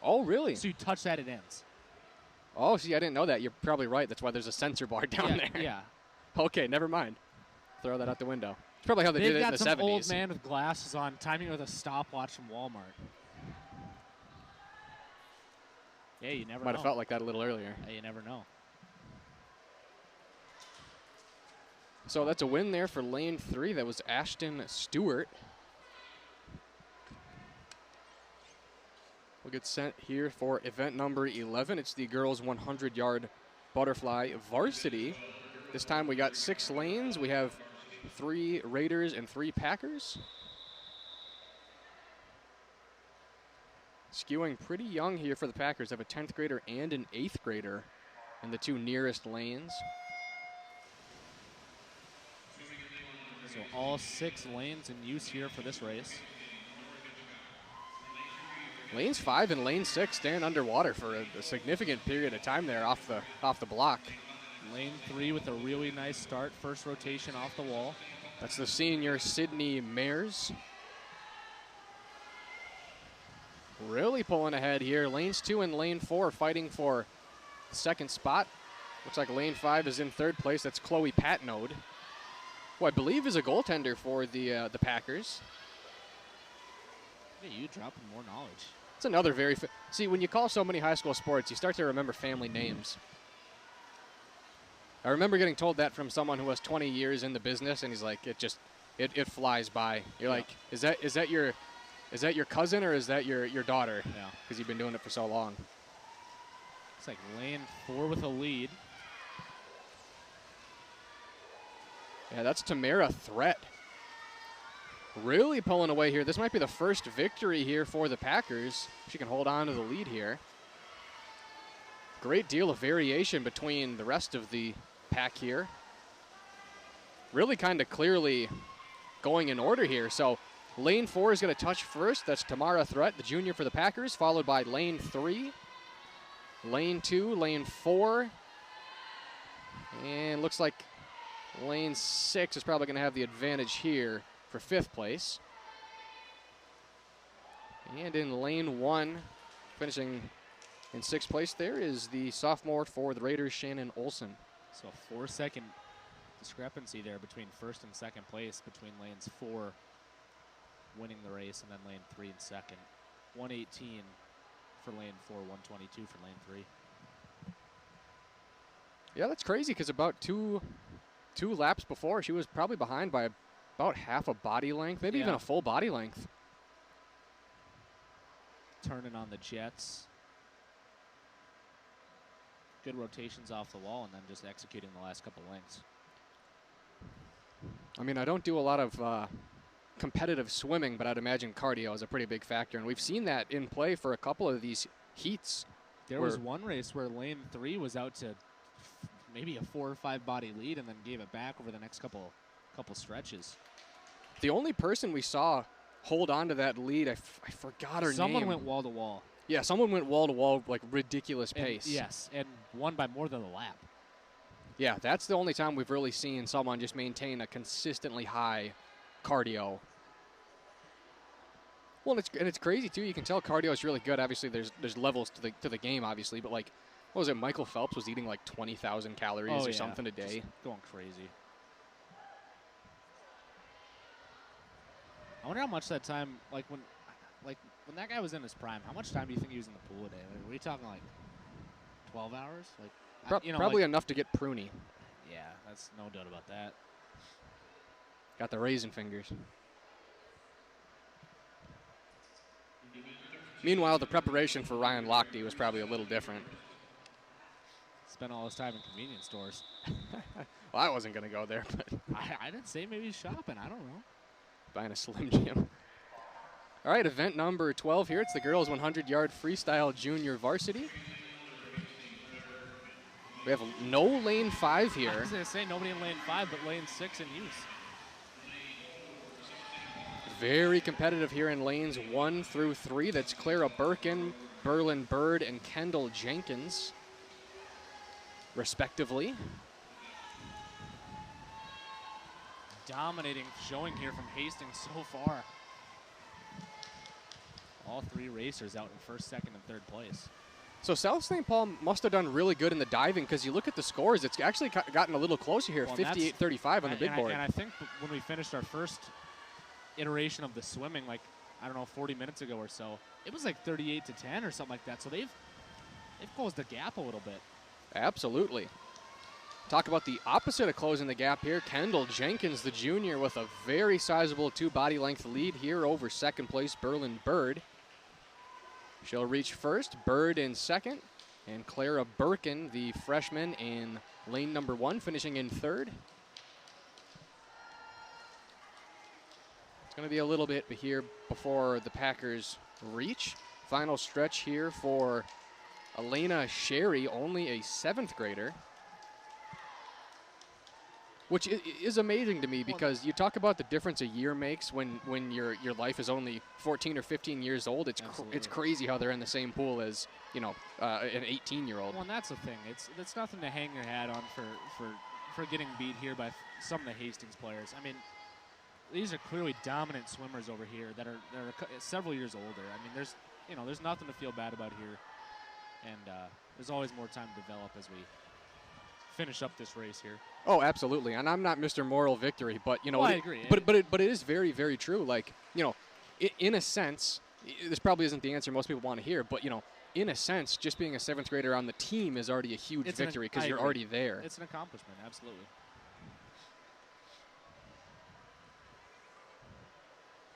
Oh, really? So you touch that, it ends. Oh, see, I didn't know that. You're probably right. That's why there's a sensor bar down there. Yeah. Okay, never mind. Throw that out the window. It's probably how they did it in the 70s. They've got some old man with glasses on, timing with a stopwatch from Walmart. Yeah, you never know. Might have felt like that a little earlier. You never know. So that's a win there for lane 3. That was Ashton Stewart. We'll get sent here for event number 11. It's the girls 100-yard butterfly varsity. This time we got 6 lanes. We have 3 Raiders and 3 Packers. Skewing pretty young here for the Packers. They have a 10th grader and an 8th grader in the 2 nearest lanes. So all 6 lanes in use here for this race. Lanes 5 and lane 6 staying underwater for a significant period of time there off the block. Lane 3 with a really nice start. First rotation off the wall. That's the senior Sydney Mayers. Really pulling ahead here. Lanes 2 and lane 4 fighting for the second spot. Looks like lane 5 is in third place. That's Chloe Patnode, who I believe is a goaltender for the Packers. Hey, you dropping more knowledge. It's another very see, when you call so many high school sports, you start to remember family names. I remember getting told that from someone who was 20 years in the business, and he's like, it flies by. You're like, is that your cousin or is that your daughter? Yeah. Because you've been doing it for so long. It's like lane 4 with a lead. Yeah, that's Tamara Threat. Really pulling away here. This might be the first victory here for the Packers. She can hold on to the lead here. Great deal of variation between the rest of the pack here. Really kind of clearly going in order here. So lane 4 is going to touch first. That's Tamara Threat, the junior for the Packers, followed by lane 3, lane 2, lane 4, and looks like lane 6 is probably going to have the advantage here for 5th place. And in lane 1, finishing in 6th place there, is the sophomore for the Raiders, Shannon Olson. So a 4-second discrepancy there between 1st and 2nd place between lanes 4 winning the race and then lane 3 and 2nd. 118 for lane 4, 122 for lane 3. Yeah, that's crazy because about two laps before, she was probably behind by about half a body length, maybe even a full body length. Turning on the jets. Good rotations off the wall and then just executing the last couple lengths. I mean, I don't do a lot of competitive swimming, but I'd imagine cardio is a pretty big factor, and we've seen that in play for a couple of these heats. There was one race where lane 3 was out to maybe a 4 or 5 body lead and then gave it back over the next couple stretches. The only person we saw hold on to that lead, I forgot her name. Someone went wall to wall. Yeah, someone went wall to wall, like ridiculous pace. Yes, and won by more than a lap. Yeah, that's the only time we've really seen someone just maintain a consistently high cardio. Well, and it's crazy too. You can tell cardio is really good. Obviously, there's levels to the game, obviously, but like, what was it? Michael Phelps was eating like 20,000 calories or something a day. Just going crazy. I wonder how much that time, like when that guy was in his prime, how much time do you think he was in the pool a day? Like, were we talking like 12 hours? Like, probably enough to get pruny. Yeah, that's no doubt about that. Got the raisin fingers. Meanwhile, the preparation for Ryan Lochte was probably a little different. Spent all his time in convenience stores. Well, I wasn't going to go there, but I didn't say maybe shopping. I don't know. Buying a Slim Jim. All right, event number 12 here. It's the girls 100-yard freestyle junior varsity. We have no lane 5 here. I was going to say nobody in lane 5, but lane 6 in use. Very competitive here in lanes 1 through 3. That's Clara Birkin, Berlin Bird, and Kendall Jenkins, respectively. Dominating showing here from Hastings so far. All 3 racers out in 1st, 2nd, and 3rd place. So South St. Paul must have done really good in the diving, because you look at the scores, it's actually gotten a little closer here, 58-35 on the big board. And I think when we finished our first iteration of the swimming, like, I don't know, 40 minutes ago or so, it was like 38-10 or something like that. So they've closed the gap a little bit. Absolutely. Talk about the opposite of closing the gap here. Kendall Jenkins, the junior, with a very sizable 2 body length lead here over 2nd place Berlin Bird. She'll reach first, Bird in 2nd, and Clara Birkin, the freshman, in lane number 1, finishing in 3rd. It's going to be a little bit here before the Packers reach. Final stretch here for Elena Sherry, only a 7th grader. Which is amazing to me because you talk about the difference a year makes when your life is only 14 or 15 years old. It's crazy how they're in the same pool as, you know, an 18-year-old. Well, and that's the thing. It's nothing to hang your hat on for getting beat here by some of the Hastings players. I mean, these are clearly dominant swimmers over here that are several years older. I mean, there's nothing to feel bad about here, and there's always more time to develop as we finish up this race here. Oh, absolutely. And I'm not Mr. Moral Victory, but, you know, I agree. But it is very, very true. Like, you know, in a sense, this probably isn't the answer most people want to hear, but, you know, in a sense, just being a 7th grader on the team is already a huge victory because you're already there. It's an accomplishment, absolutely.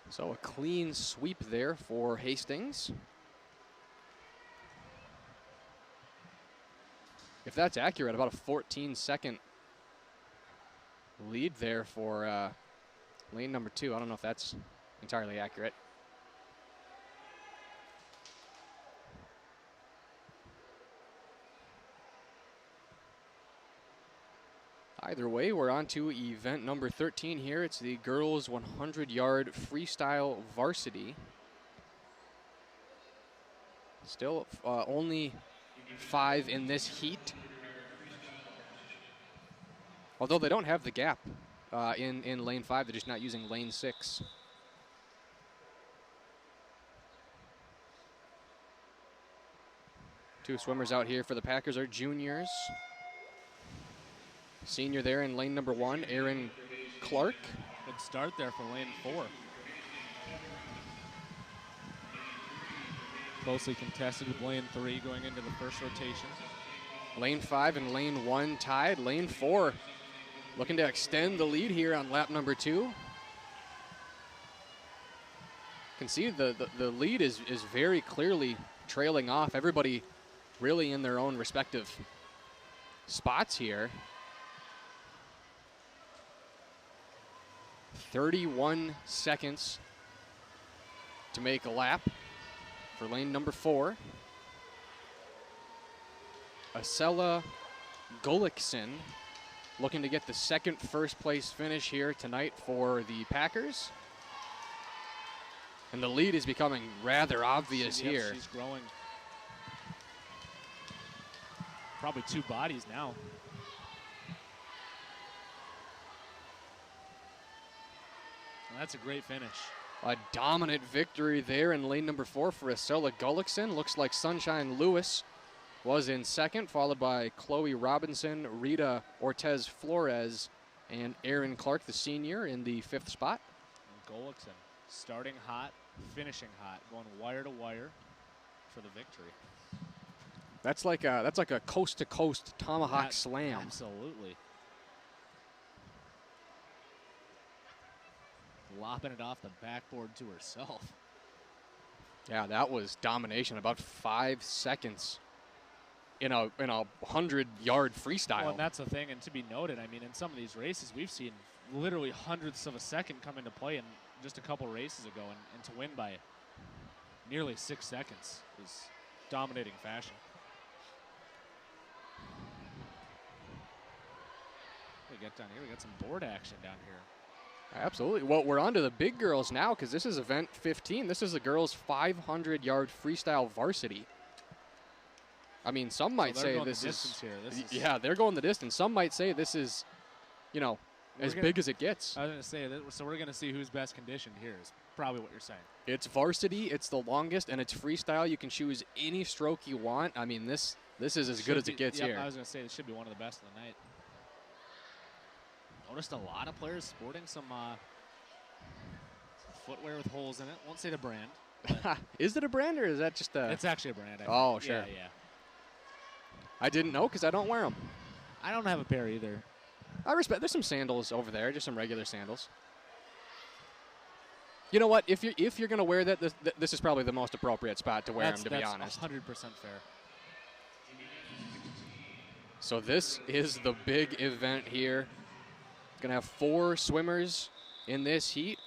So a clean sweep there for Hastings. If that's accurate, about a 14-second lead there for lane number 2. I don't know if that's entirely accurate. Either way, we're on to event number 13 here. It's the girls 100-yard freestyle varsity. Still only 5 in this heat. Although they don't have the gap in lane 5, they're just not using lane 6. Two swimmers out here for the Packers are juniors. Senior there in lane number 1, Aaron Clark. Good start there for lane 4. Closely contested with lane 3 going into the first rotation. Lane 5 and lane 1 tied. Lane 4 looking to extend the lead here on lap number 2. Can see the lead is very clearly trailing off. Everybody really in their own respective spots here. 31 seconds to make a lap for lane number 4. Acela Gullickson looking to get the second first place finish here tonight for the Packers. And the lead is becoming rather obvious here. She's growing. Probably 2 bodies now. And that's a great finish. A dominant victory there in lane number 4 for Acela Gullickson. Looks like Sunshine Lewis was in second, followed by Chloe Robinson, Rita Ortez Flores, and Aaron Clark, the senior, in the 5th spot. And Gullickson starting hot, finishing hot, going wire to wire for the victory. That's like a coast-to-coast tomahawk slam. Absolutely. Lopping it off the backboard to herself. Yeah, that was domination. About 5 seconds in a 100-yard freestyle. Well, and that's the thing, and to be noted, I mean, in some of these races, we've seen literally hundredths of a second come into play in just a couple races ago, and to win by nearly 6 seconds is dominating fashion. We get down here, we got some board action down here. Absolutely. Well, we're on to the big girls now because this is event 15. This is the girls' 500-yard freestyle varsity. I mean, some might say this is... Yeah, they're going the distance. Some might say this is, you know, as big as it gets. I was going to say, so we're going to see who's best conditioned here is probably what you're saying. It's varsity, it's the longest, and it's freestyle. You can choose any stroke you want. I mean, this is as good as it gets here. I was going to say, this should be one of the best of the night. Noticed a lot of players sporting some footwear with holes in it. Won't say the brand. Is it a brand or is that just a... It's actually a brand. Oh, sure. Yeah. I didn't know because I don't wear them. I don't have a pair either. I respect. There's some sandals over there, just some regular sandals. You know what? If you're going to wear that, this is probably the most appropriate spot to wear them, to be honest. That's 100% fair. So this is the big event here. Going to have 4 swimmers in this heat.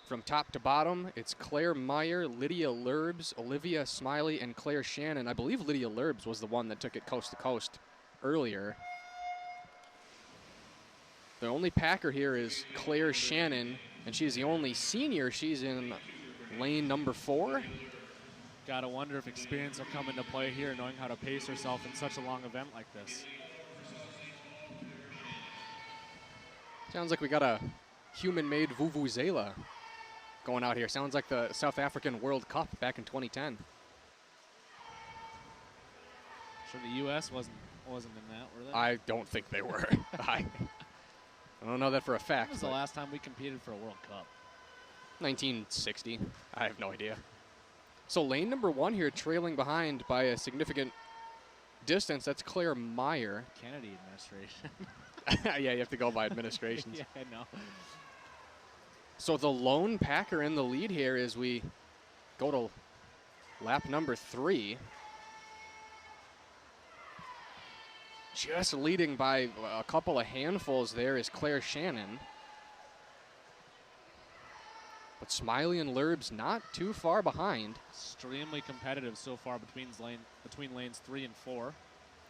From top to bottom, it's Claire Meyer, Lydia Lurbs, Olivia Smiley, and Claire Shannon. I believe Lydia Lurbs was the one that took it coast to coast earlier. The only Packer here is Claire Shannon, and she's the only senior. She's in lane number 4. Gotta wonder if experience will come into play here, knowing how to pace herself in such a long event like this. Sounds like we got a human-made vuvuzela going out here. Sounds like the South African World Cup back in 2010. Sure, the U.S. wasn't in that, were they? I don't think they were. I don't know that for a fact. When was the last time we competed for a World Cup? 1960. I have no idea. So lane number 1 here, trailing behind by a significant distance. That's Claire Meyer. Kennedy administration. Yeah, you have to go by administrations. Yeah, I know. So the lone Packer in the lead here as we go to lap number 3. Just leading by a couple of handfuls there is Claire Shannon. But Smiley and Lurbs not too far behind. Extremely competitive so far between lanes 3 and 4.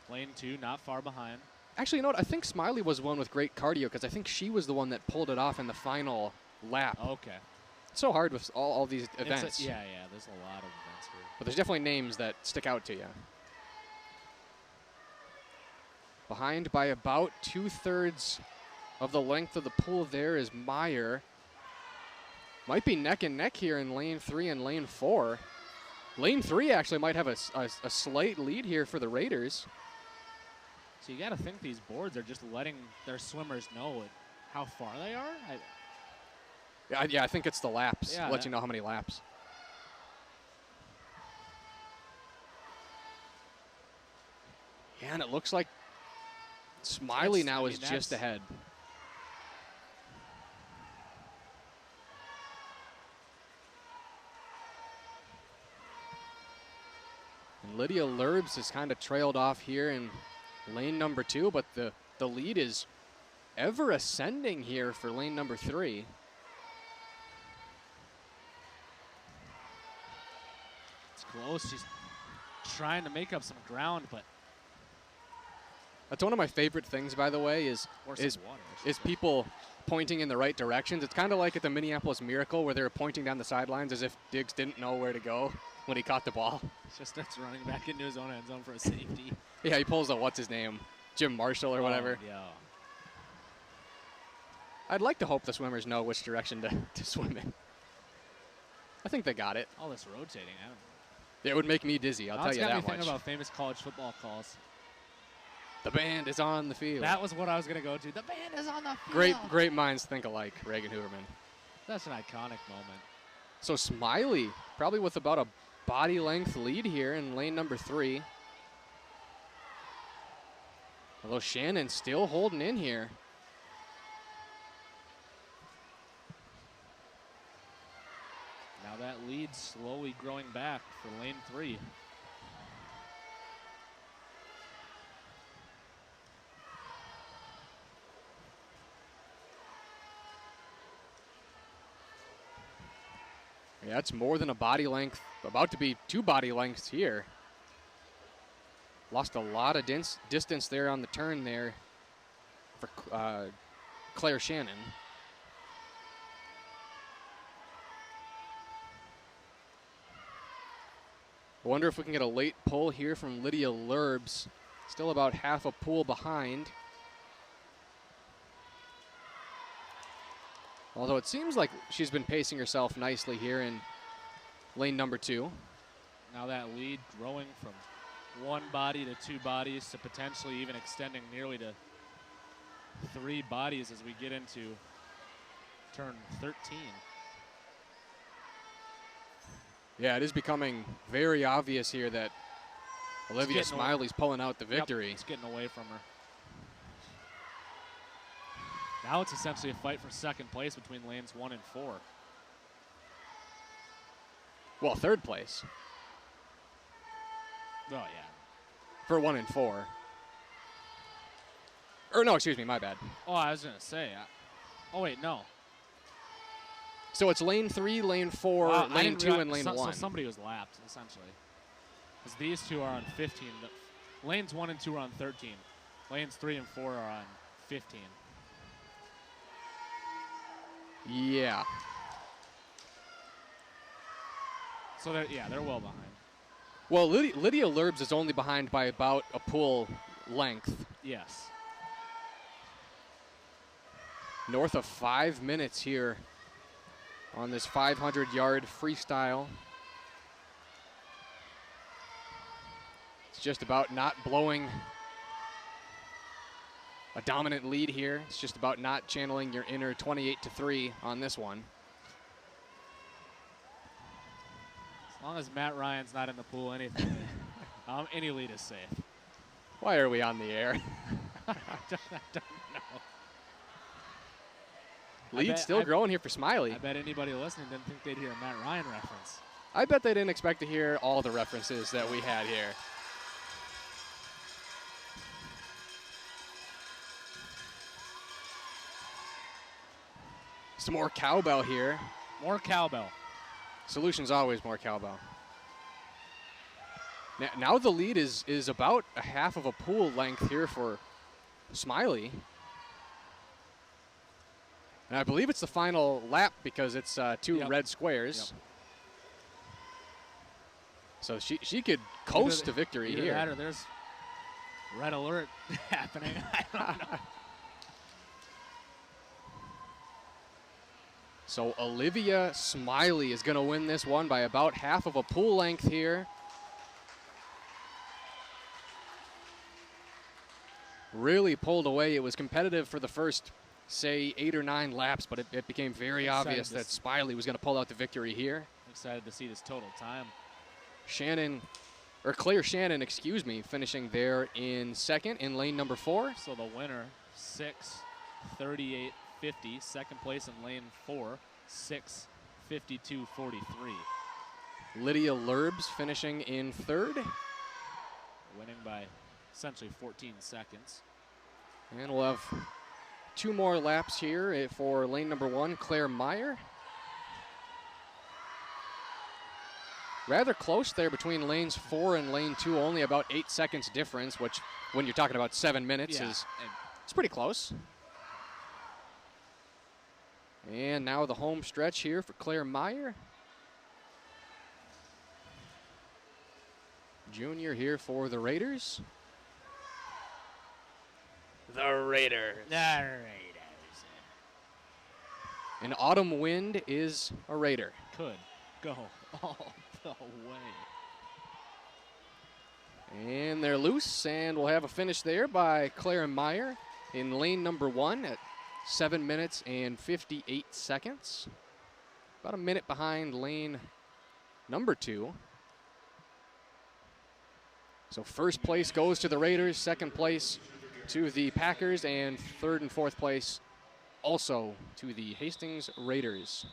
Lane 2 not far behind. Actually, you know what? I think Smiley was one with great cardio because I think she was the one that pulled it off in the final lap. Okay. It's so hard with all these events. Yeah, there's a lot of events here. But there's definitely names that stick out to you. Behind by about 2/3 of the length of the pool there is Meyer. Might be neck and neck here in lane 3 and lane 4. Lane 3 actually might have a slight lead here for the Raiders. So you got to think these boards are just letting their swimmers know how far they are. Yeah, I think it's the laps. Yeah, Let you know how many laps. Yeah, and it looks like Smiley now is just ahead. And Lydia Lurbs has kind of trailed off here in lane number 2, but the lead is ever ascending here for lane number 3. It's close. She's trying to make up some ground, but that's one of my favorite things, by the way, is people pointing in the right directions. It's kind of like at the Minneapolis Miracle where they were pointing down the sidelines as if Diggs didn't know where to go when he caught the ball. Just starts running back into his own end zone for a safety. Yeah, he pulls a what's his name, Jim Marshall or whatever. Yeah. I'd like to hope the swimmers know which direction to swim in. I think they got it. All this rotating. It would make me dizzy, I'll tell you that much. It's got me thinking about famous college football calls. The band is on the field. That was what I was going to go to. The band is on the field. Great minds think alike, Reagan Hooverman. That's an iconic moment. So Smiley, probably with about a body length lead here in lane number 3. Although Shannon still holding in here. Now that lead slowly growing back for lane 3. Yeah, it's more than a body length. About to be 2 body lengths here. Lost a lot of distance there on the turn there for Claire Shannon. I wonder if we can get a late pull here from Lydia Lurbs. Still about half a pool behind. Although it seems like she's been pacing herself nicely here in lane number 2. Now that lead growing from 1 body to 2 bodies to potentially even extending nearly to 3 bodies as we get into turn 13. Yeah, it is becoming very obvious here that Olivia Smiley's pulling out the victory. Yep, it's getting away from her. Now it's essentially a fight for second place between lanes 1 and 4. Well, 3rd place. Oh, yeah. For 1 and 4. Or no, excuse me, my bad. Oh, I was going to say. Oh, wait, no. So it's lane 3, lane 4, lane 2, and lane 1. So somebody was lapped, essentially. Because these two are on 15. Lanes 1 and 2 are on 13. Lanes 3 and 4 are on 15. Yeah. So they're well behind. Well, Lydia Lurbs is only behind by about a pool length. Yes. North of 5 minutes here on this 500-yard freestyle. It's just about not blowing a dominant lead here. It's just about not channeling your inner 28-3 on this one. As long as Matt Ryan's not in the pool, any lead is safe. Why are we on the air? I don't know. Lead's still growing here for Smiley. I bet anybody listening didn't think they'd hear a Matt Ryan reference. I bet they didn't expect to hear all the references that we had here. Some more cowbell here. More cowbell. Solution's always more cowbell. Now the lead is about a half of a pool length here for Smiley. And I believe it's the final lap because it's two red squares. Yep. So she could coast to victory either here. That or there's red alert happening. I don't know. So Olivia Smiley is going to win this one by about half of a pool length here. Really pulled away. It was competitive for the first, say, 8 or 9 laps, but it became very obvious that Smiley was going to pull out the victory here. Excited to see this total time. Claire Shannon, excuse me, finishing there in second in lane number 4. So the winner, 6:38.50. Second place in lane 4, 6:52.43. Lydia Lurbs finishing in third. Winning by essentially 14 seconds. And we'll have 2 more laps here for lane number 1, Claire Meyer. Rather close there between lanes 4 and lane 2, only about 8 seconds difference, which when you're talking about 7 minutes it's pretty close. And now the home stretch here for Claire Meyer. Junior here for the Raiders. The Raiders. An Autumn Wind is a Raider. Could go all the way. And they're loose, and we'll have a finish there by Claire Meyer in lane number 1 at 7 minutes and 58 seconds. About a minute behind lane number 2. So first place goes to the Raiders, second place to the Packers, and third and fourth place also to the Hastings Raiders.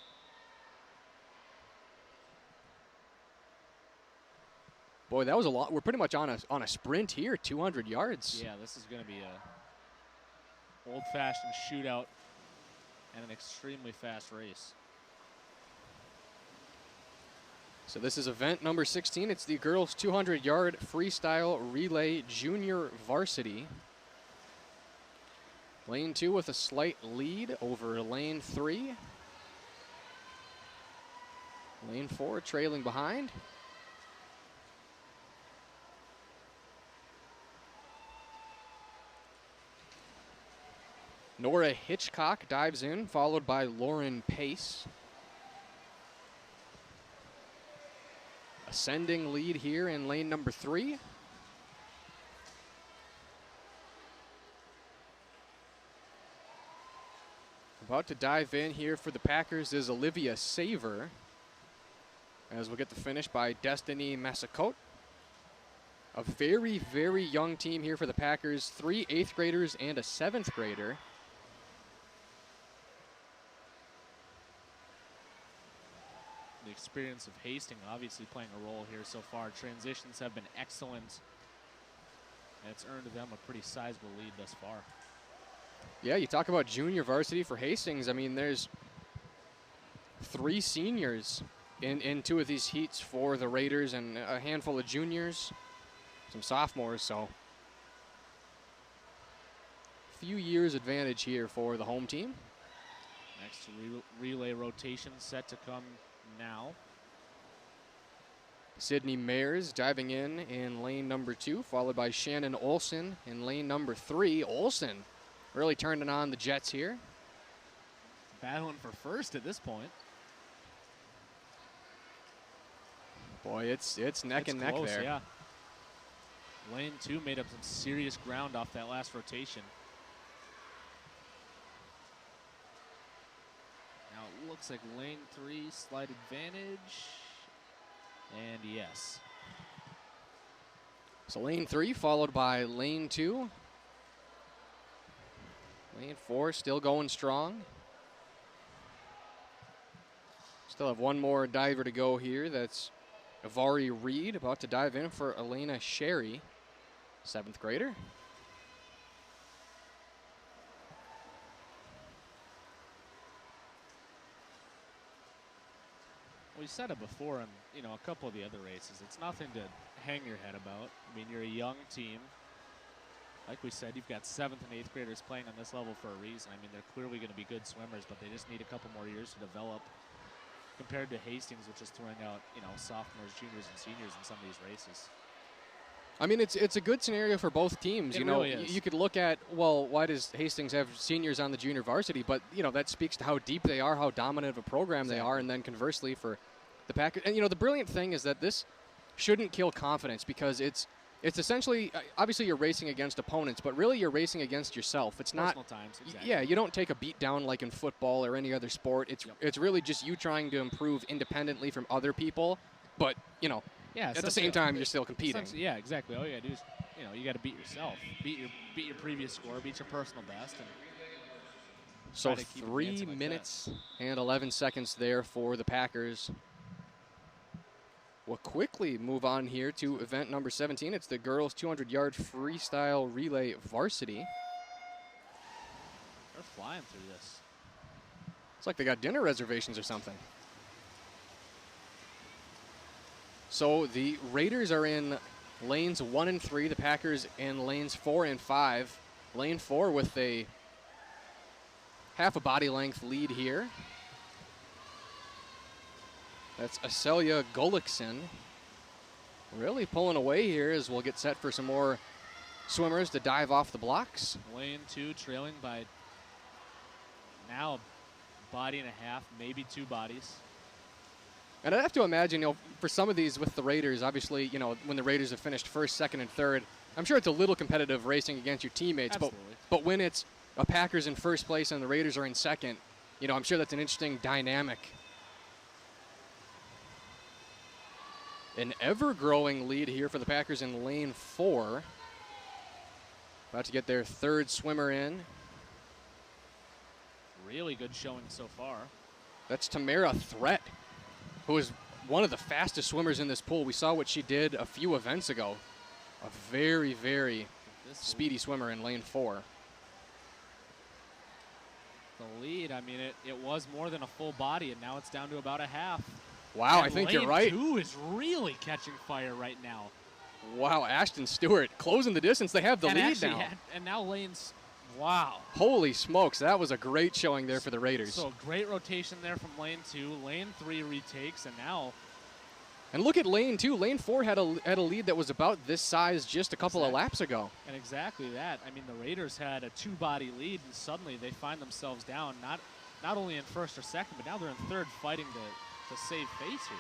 Boy, that was a lot. We're pretty much on a sprint here, 200 yards. Yeah, this is going to be a old-fashioned shootout and an extremely fast race. So this is event number 16. It's the girls 200-yard freestyle relay junior varsity. Lane 2 with a slight lead over lane 3. Lane 4 trailing behind. Nora Hitchcock dives in, followed by Lauren Pace. Ascending lead here in lane number 3. About to dive in here for the Packers is Olivia Saver, as we'll get the finish by Destiny Massacote. A very, very young team here for the Packers. 3 8th graders and a 7th grader. The experience of Hastings obviously playing a role here so far. Transitions have been excellent, and it's earned them a pretty sizable lead thus far. Yeah, you talk about junior varsity for Hastings. I mean, there's 3 seniors in 2 of these heats for the Raiders and a handful of juniors, some sophomores, so few years advantage here for the home team. Next relay rotation set to come now. Sydney Mayers diving in lane number 2, followed by Shannon Olson in lane number 3. Olson really turning on the Jets here. Battling for first at this point. Boy, it's neck and neck close, there. Yeah. Lane 2 made up some serious ground off that last rotation. Now it looks like lane 3 slight advantage. And yes. So lane 3 followed by lane 2. Lane 4 still going strong. Still have one more diver to go here. That's Avari Reed about to dive in for Elena Sherry, 7th grader. We said it before in a couple of the other races. It's nothing to hang your head about. I mean, you're a young team. Like we said, you've got 7th and 8th graders playing on this level for a reason. I mean, they're clearly going to be good swimmers, but they just need a couple more years to develop compared to Hastings, which is throwing out, sophomores, juniors, and seniors in some of these races. I mean, it's a good scenario for both teams. It really is. You could look at, well, why does Hastings have seniors on the junior varsity? But, that speaks to how deep they are, how dominant of a program they are, and then conversely for the Packers. And, the brilliant thing is that this shouldn't kill confidence because it's essentially, obviously you're racing against opponents, but really you're racing against yourself. It's Personal not times, exactly. Yeah, you don't take a beat down like in football or any other sport. It's really just you trying to improve independently from other people, but at the same time you're still competing. Yeah, exactly. All you gotta do is you gotta beat yourself, beat your previous score, beat your personal best, and so 3 minutes and 11 seconds there for the Packers. We'll quickly move on here to event number 17. It's the girls 200-yard freestyle relay varsity. They're flying through this. It's like they got dinner reservations or something. So the Raiders are in lanes 1 and 3. The Packers in lanes 4 and 5. Lane 4 with a half a body length lead here. That's Aselia Golikson really pulling away here as we'll get set for some more swimmers to dive off the blocks. Lane 2 trailing by now a body and a half, maybe 2 bodies. And I'd have to imagine, for some of these with the Raiders, obviously, when the Raiders have finished 1st, 2nd, and 3rd, I'm sure it's a little competitive racing against your teammates. Absolutely. But when it's a Packers in 1st place and the Raiders are in 2nd, I'm sure that's an interesting dynamic. An ever-growing lead here for the Packers in lane 4. About to get their 3rd swimmer in. Really good showing so far. That's Tamara Threat, who is one of the fastest swimmers in this pool. We saw what she did a few events ago. A very, very speedy swimmer in lane 4. The lead, I mean, it was more than a full body, and now it's down to about a half. Wow, and I think you're right. Lane 2 is really catching fire right now. Wow, Ashton Stewart closing the distance. They have the lead now. And now lanes, wow. Holy smokes, that was a great showing there for the Raiders. So great rotation there from lane 2. Lane 3 retakes, and now. And look at lane 2. Lane 4 had a lead that was about this size just a couple of laps ago. And exactly that. I mean, the Raiders had a 2-body lead, and suddenly they find themselves down, not only in 1st or 2nd, but now they're in 3rd fighting to save face here.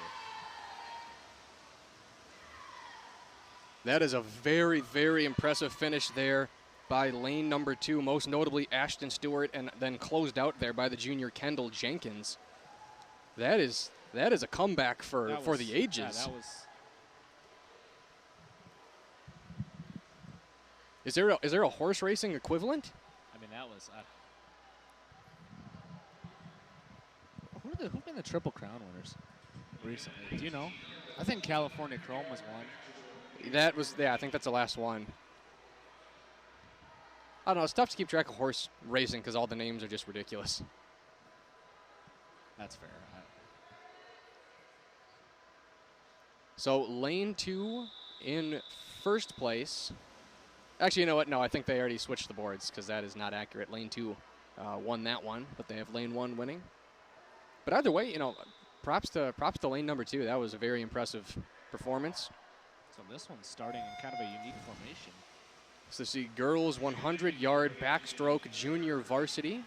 That is a very, very impressive finish there by lane number 2, most notably Ashton Stewart, and then closed out there by the junior Kendall Jenkins. That is a comeback for the ages. Yeah, that was. Is there a horse racing equivalent? I mean, that was. Who've been the Triple Crown winners recently? Do you know? I think California Chrome was one. I think that's the last one. I don't know. It's tough to keep track of horse racing because all the names are just ridiculous. That's fair. So lane 2 in 1st place. Actually, you know what? No, I think they already switched the boards because that is not accurate. Lane 2 won that one, but they have lane 1 winning. But either way, you know, props to lane number 2. That was a very impressive performance. So this one's starting in kind of a unique formation. So see girls 100-yard backstroke junior varsity.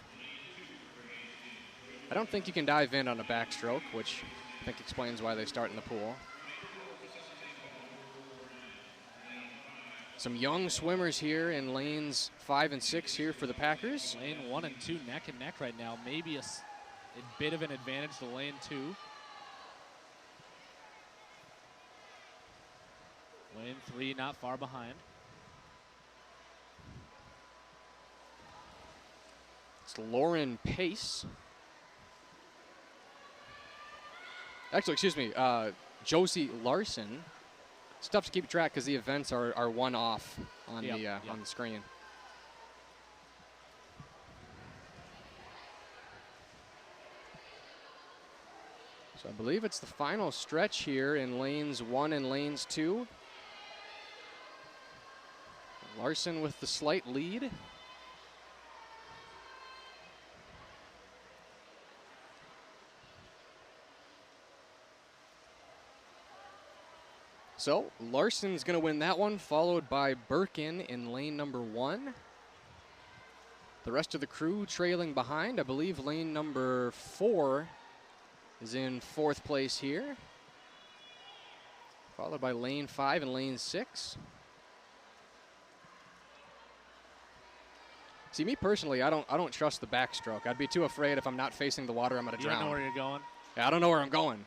I don't think you can dive in on a backstroke, which I think explains why they start in the pool. Some young swimmers here in lanes 5 and 6 here for the Packers. Lane 1 and 2 neck and neck right now. Maybe a bit of an advantage to lane 2. Lane 3 not far behind. It's Lauren Pace. Actually, excuse me, Josie Larson. It's tough to keep track because the events are one off on on the screen. So I believe it's the final stretch here in lanes 1 and lanes 2. Larson with the slight lead. So Larson's going to win that one, followed by Birkin in lane number 1. The rest of the crew trailing behind. I believe lane number 4 is in 4th place here, followed by lane 5 and lane 6. See, me personally, I don't trust the backstroke. I'd be too afraid if I'm not facing the water, I'm going to drown. You don't know where you're going? Yeah, I don't know where I'm going.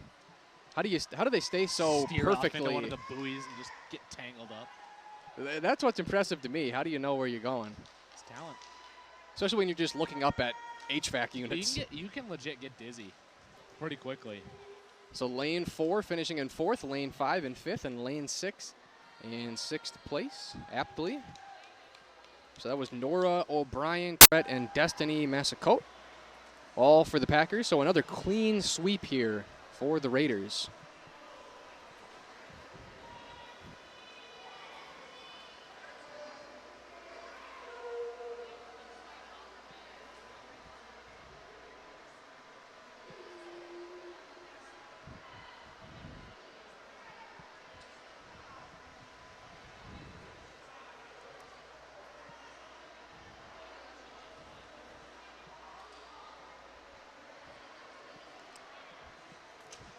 How do they stay so Steer perfectly? off into one of the buoys and just get tangled up. That's what's impressive to me. How do you know where you're going? It's talent. Especially when you're just looking up at HVAC units. You can legit get dizzy pretty quickly. So lane 4 finishing in 4th, lane 5 in 5th, and lane 6 in 6th place, aptly. So that was Nora O'Brien, Brett, and Destiny Massacote, all for the Packers. So another clean sweep here for the Raiders.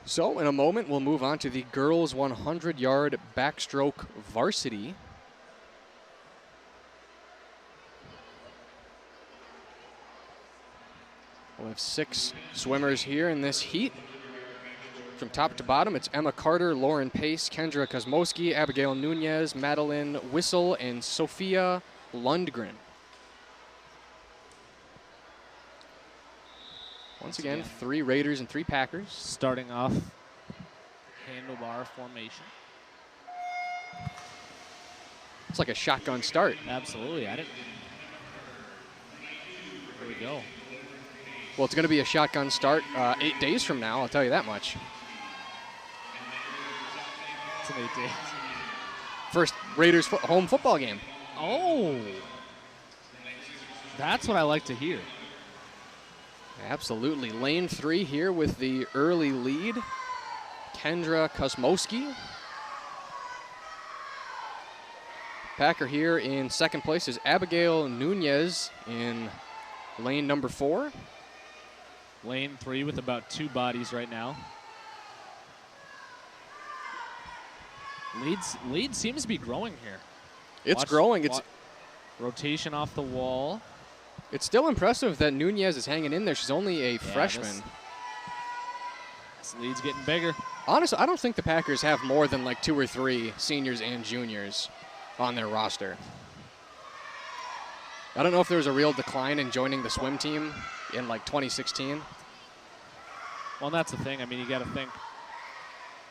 So in a moment, we'll move on to the girls 100-yard backstroke varsity. We'll have 6 swimmers here in this heat. From top to bottom, it's Emma Carter, Lauren Pace, Kendra Kosmowski, Abigail Nunez, Madeline Whistle, and Sophia Lundgren. Once again, 3 Raiders and 3 Packers. Starting off handlebar formation. It's like a shotgun start. Absolutely. There we go. Well, it's going to be a shotgun start 8 days from now, I'll tell you that much. It's an 8 days. First Raiders home football game. Oh. That's what I like to hear. Absolutely. Lane 3 here with the early lead. Kendra Kosmowski. Packer here in 2nd place is Abigail Nunez in lane number 4. Lane 3 with about 2 bodies right now. Lead seems to be growing here. It's growing. Rotation off the wall. It's still impressive that Nunez is hanging in there. She's only a freshman. This lead's getting bigger. Honestly, I don't think the Packers have more than like 2 or 3 seniors and juniors on their roster. I don't know if there was a real decline in joining the swim team in like 2016. Well, that's the thing. I mean, you got to think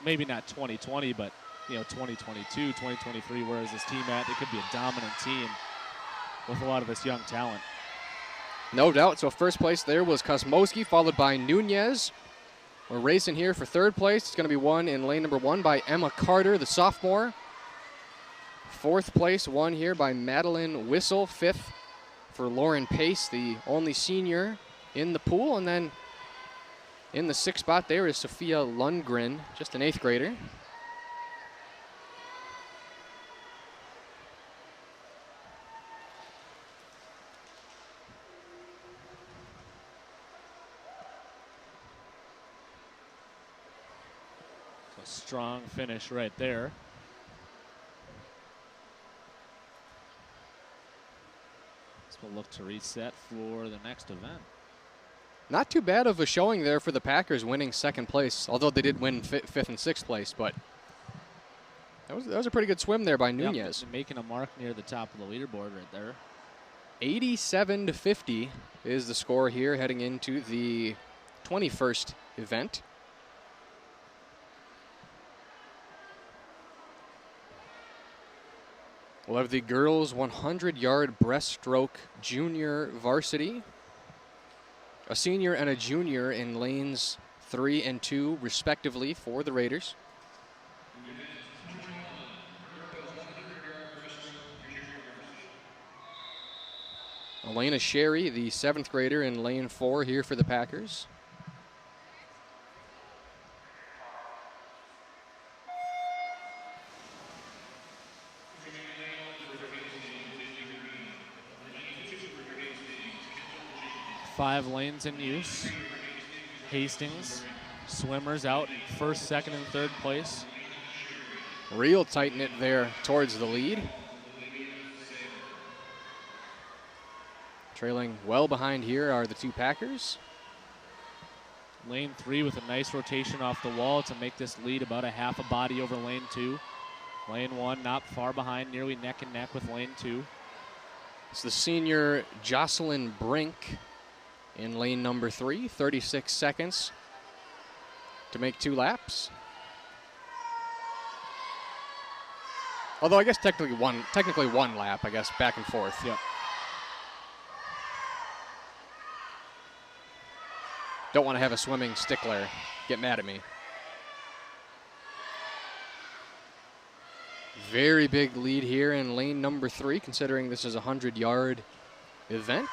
maybe not 2020, but 2022, 2023, where is this team at? It could be a dominant team with a lot of this young talent. No doubt. So first place there was Kosmowski, followed by Nunez. We're racing here for 3rd place. It's going to be won in lane number 1 by Emma Carter, the sophomore. 4th place won here by Madeline Whistle. 5th for Lauren Pace, the only senior in the pool. And then in the 6th spot there is Sophia Lundgren, just an 8th grader. A strong finish right there. So we'll look to reset for the next event. Not too bad of a showing there for the Packers, winning 2nd place, although they did win 5th and 6th place, but that was a pretty good swim there by Nunez. Yep, making a mark near the top of the leaderboard right there. 87-50 is the score here heading into the 21st event. We'll have the girls 100-yard breaststroke junior varsity. A senior and a junior in lanes 3 and 2, respectively, for the Raiders. Elena Sherry, the 7th grader in lane 4 here for the Packers. Five lanes in use. Hastings, swimmers out 1st, 2nd, and 3rd place. Real tight knit there towards the lead. Trailing well behind here are the 2 Packers. Lane 3 with a nice rotation off the wall to make this lead about a half a body over lane 2. Lane 1 not far behind, nearly neck and neck with lane 2. It's the senior Jocelyn Brink in lane number 3, 36 seconds to make 2 laps. Although I guess technically one lap, I guess, back and forth. Yep. Don't want to have a swimming stickler get mad at me. Very big lead here in lane number 3, considering this is a 100-yard event.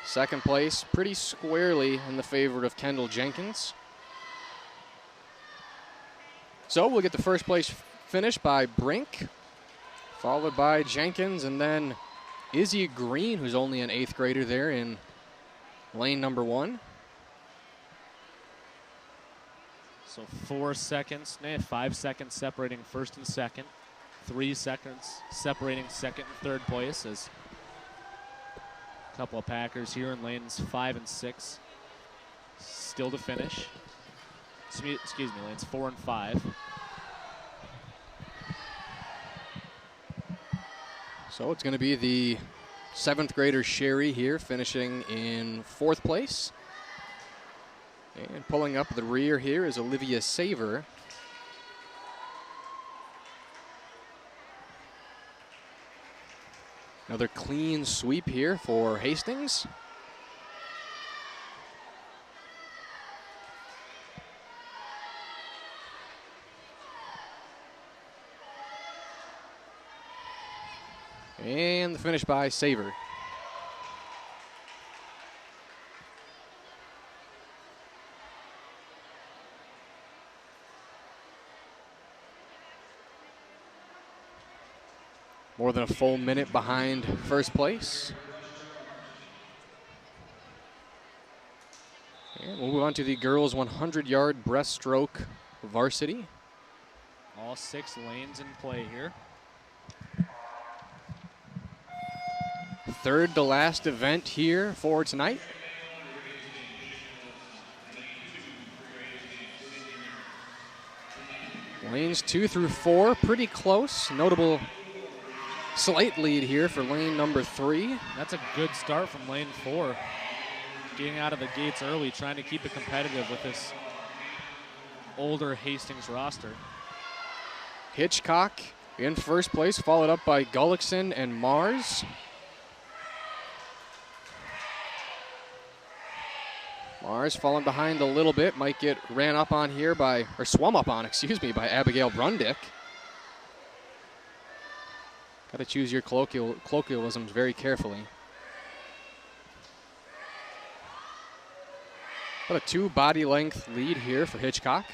Second place, pretty squarely in the favor of Kendall Jenkins. So we'll get the first place finish by Brink, followed by Jenkins, and then Izzy Green, who's only an 8th grader there in lane number 1. So 4 seconds, 5 seconds separating 1st and 2nd. 3 seconds separating 2nd and 3rd place as a couple of Packers here in lanes 5 and 6 still to finish. Excuse me, lanes 4 and 5. So it's going to be the 7th grader Sherry here finishing in 4th place. And pulling up the rear here is Olivia Saver. Another clean sweep here for Hastings. And the finish by Saver. More than a full minute behind first place. And we'll move on to the girls 100-yard breaststroke varsity. All 6 lanes in play here. Third to last event here for tonight. Lanes 2 through 4, pretty close. Notable slight lead here for lane number 3. That's a good start from lane 4. Getting out of the gates early, trying to keep it competitive with this older Hastings roster. Hitchcock in first place, followed up by Gullickson and Mars. Mars falling behind a little bit, might get swum up on, excuse me, by Abigail Brundick. Got to choose your colloquialisms very carefully. About a 2 body length lead here for Hitchcock.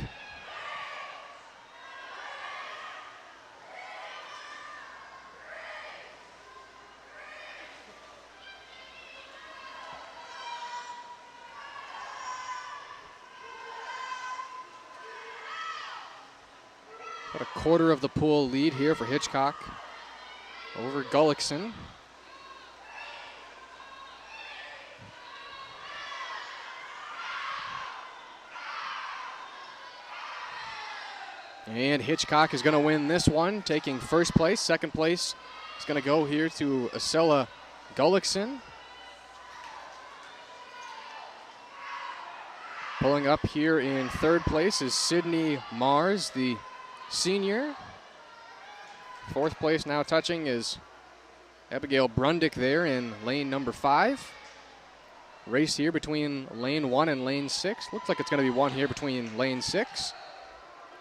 About a quarter of the pool lead here for Hitchcock over Gullickson. And Hitchcock is going to win this one, taking first place. Second place is going to go here to Acela Gullickson. Pulling up here in third place is Sydney Mars, the senior. Fourth place now touching is Abigail Brundick there in lane number 5. Race here between lane 1 and lane 6. Looks like it's going to be one here between lane 6.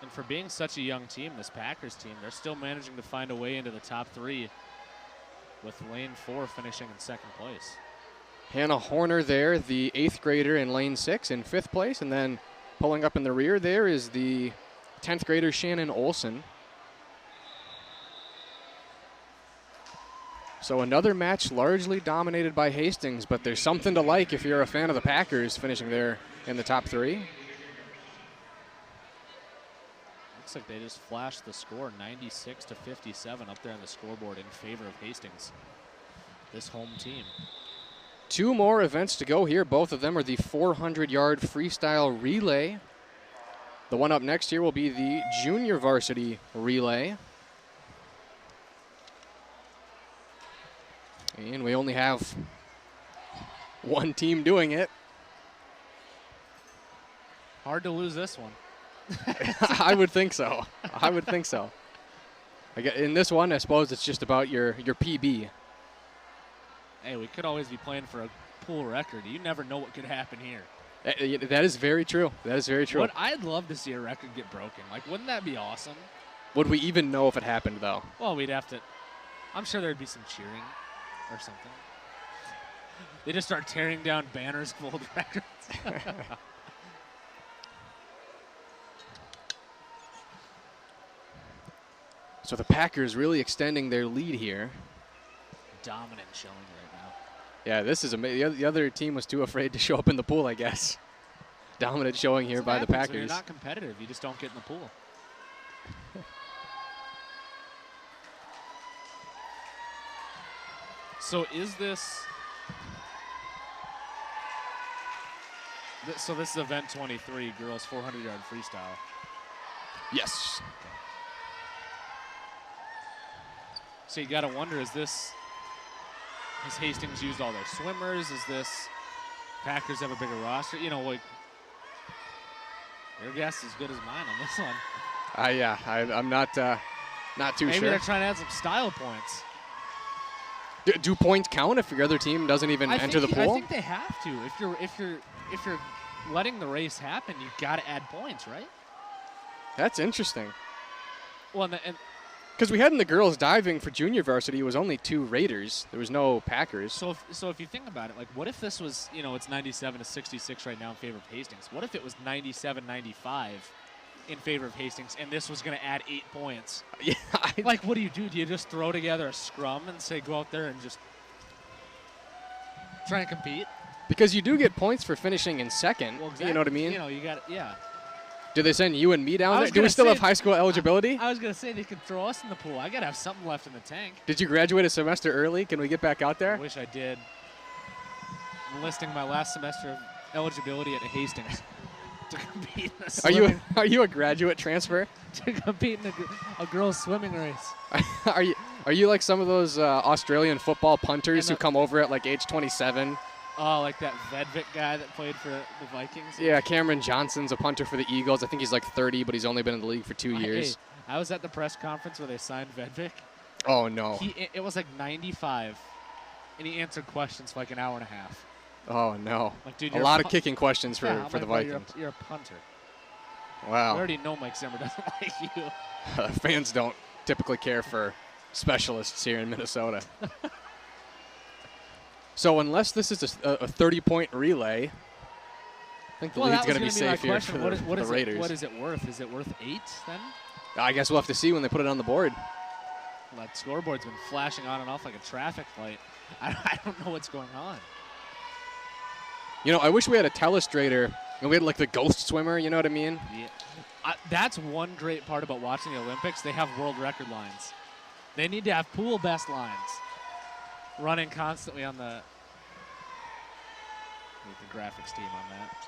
And for being such a young team, this Packers team, they're still managing to find a way into the top 3, with lane 4 finishing in second place. Hannah Horner there, the 8th grader in lane 6 in 5th place. And then pulling up in the rear there is the 10th grader Shannon Olson. So another match largely dominated by Hastings, but there's something to like if you're a fan of the Packers finishing there in the top 3. Looks like they just flashed the score, 96-57 up there on the scoreboard in favor of Hastings, this home team. 2 more events to go here. Both of them are the 400-yard freestyle relay. The one up next here will be the junior varsity relay. And we only have one team doing it. Hard to lose this one. I would think so. I would think so. In this one, I suppose it's just about your PB. Hey, we could always be playing for a pool record. You never know what could happen here. That is very true. That is very true. I'd love to see a record get broken. Like, wouldn't that be awesome? Would we even know if it happened, though? Well, we'd have to. I'm sure there'd be some cheering or something. They just start tearing down banners of old records. So the Packers really extending their lead here. Dominant showing right now. Yeah, this is amazing. The other team was too afraid to show up in the pool, I guess. Dominant showing here by the Packers. When you're not competitive, you just don't get in the pool. So is this... So this is event 23, girls 400-yard freestyle. Yes. So you got to wonder, has Hastings used all their swimmers? Is this Packers have a bigger roster? You know, like, your guess is as good as mine on this one. Yeah, I'm not too sure. Maybe they're trying to add some style points. Do points count if your other team doesn't even enter the pool? I think they have to. If you're letting the race happen, you got to add points, right? That's interesting. Well, and because we had in the girls diving for junior varsity, it was only 2 Raiders. There was no Packers. So if you think about it, like, what if this was, you know, it's 97-66 right now in favor of Hastings. What if it was 97-95 in favor of Hastings, and this was going to add 8 points? Yeah. Like, what do? Do you just throw together a scrum and say, go out there and just try and compete? Because you do get points for finishing in second. Well, exactly. You know what I mean? You know, you got, yeah. Do they send you and me down there? Do we still have high school eligibility? I was going to say they could throw us in the pool. I got to have something left in the tank. Did you graduate a semester early? Can we get back out there? I wish I did. I'm listing my last semester of eligibility at Hastings to compete in a swimming. Are you a graduate transfer? To compete in a girls' swimming race. Are you like some of those Australian football punters who come over at like age 27? Oh, like that Vedvik guy that played for the Vikings? Yeah, Cameron Johnson's a punter for the Eagles. I think he's like 30, but he's only been in the league for 2 years. Hey, I was at the press conference where they signed Vedvik. Oh, no. It was like 95, and he answered questions for like an hour and a half. Oh, no. Like, dude, a lot of kicking questions for the Vikings. You're a punter. Wow. We already know Mike Zimmer doesn't like you. Fans don't typically care for specialists here in Minnesota. So unless this is a 30-point relay, I think the lead's going to be safe here for the Raiders. What is it worth? Is it worth 8 then? I guess we'll have to see when they put it on the board. Well, that scoreboard's been flashing on and off like a traffic light. I don't know what's going on. You know, I wish we had a telestrator and we had like the ghost swimmer, you know what I mean? Yeah. That's one great part about watching the Olympics. They have world record lines. They need to have pool best lines running constantly on the graphics team on that.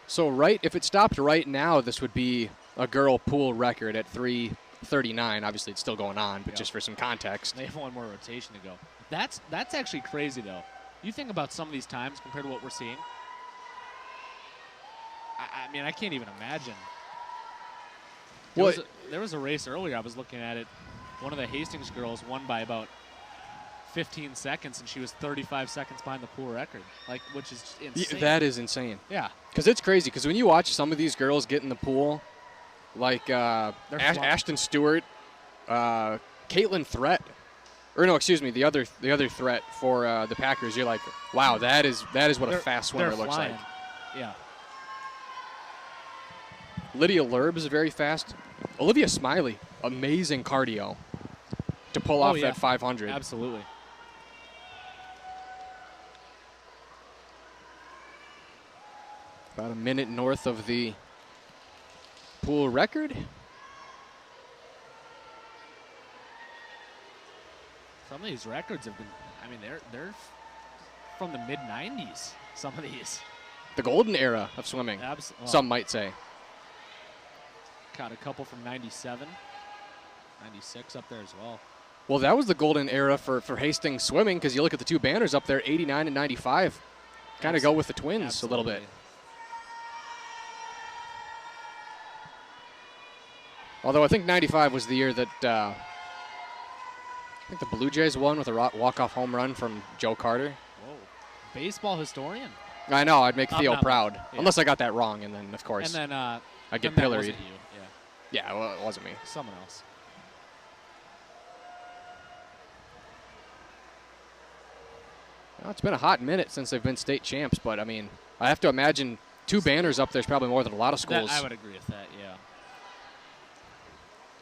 So if it stopped right now, this would be a girl pool record at 3:39. Obviously, it's still going on, but just for some context. They have one more rotation to go. That's actually crazy, though. You think about some of these times compared to what we're seeing. I mean, I can't even imagine. There was a race earlier. I was looking at it. One of the Hastings girls won by about 15 seconds, and she was 35 seconds behind the pool record, which is insane. That is insane. Yeah. Because it's crazy. Because when you watch some of these girls get in the pool, like Ashton Stewart, Caitlin Threat, or no, excuse me, the other threat for the Packers, you're like, wow, that is what a fast swimmer looks like. Yeah. Lydia Lerb is very fast. Olivia Smiley, amazing cardio to pull off that 500. Absolutely. About a minute north of the pool record. Some of these records have been, I mean, they're from the mid-90s, some of these. The golden era of swimming, some might say. Got a couple from 97, 96 up there as well. Well, that was the golden era for Hastings swimming, because you look at the two banners up there, 89 and 95. Kind of go with the twins a little bit. Although I think 95 was the year that I think the Blue Jays won with a walk-off home run from Joe Carter. Whoa. Baseball historian. I know, I'd make Theo proud. Yeah. Unless I got that wrong, and then, of course, and then, I get pilloried. Yeah, well, it wasn't me. Someone else. Well, it's been a hot minute since they've been state champs, but, I mean, I have to imagine 2 banners up there is probably more than a lot of schools. I would agree with that, yeah.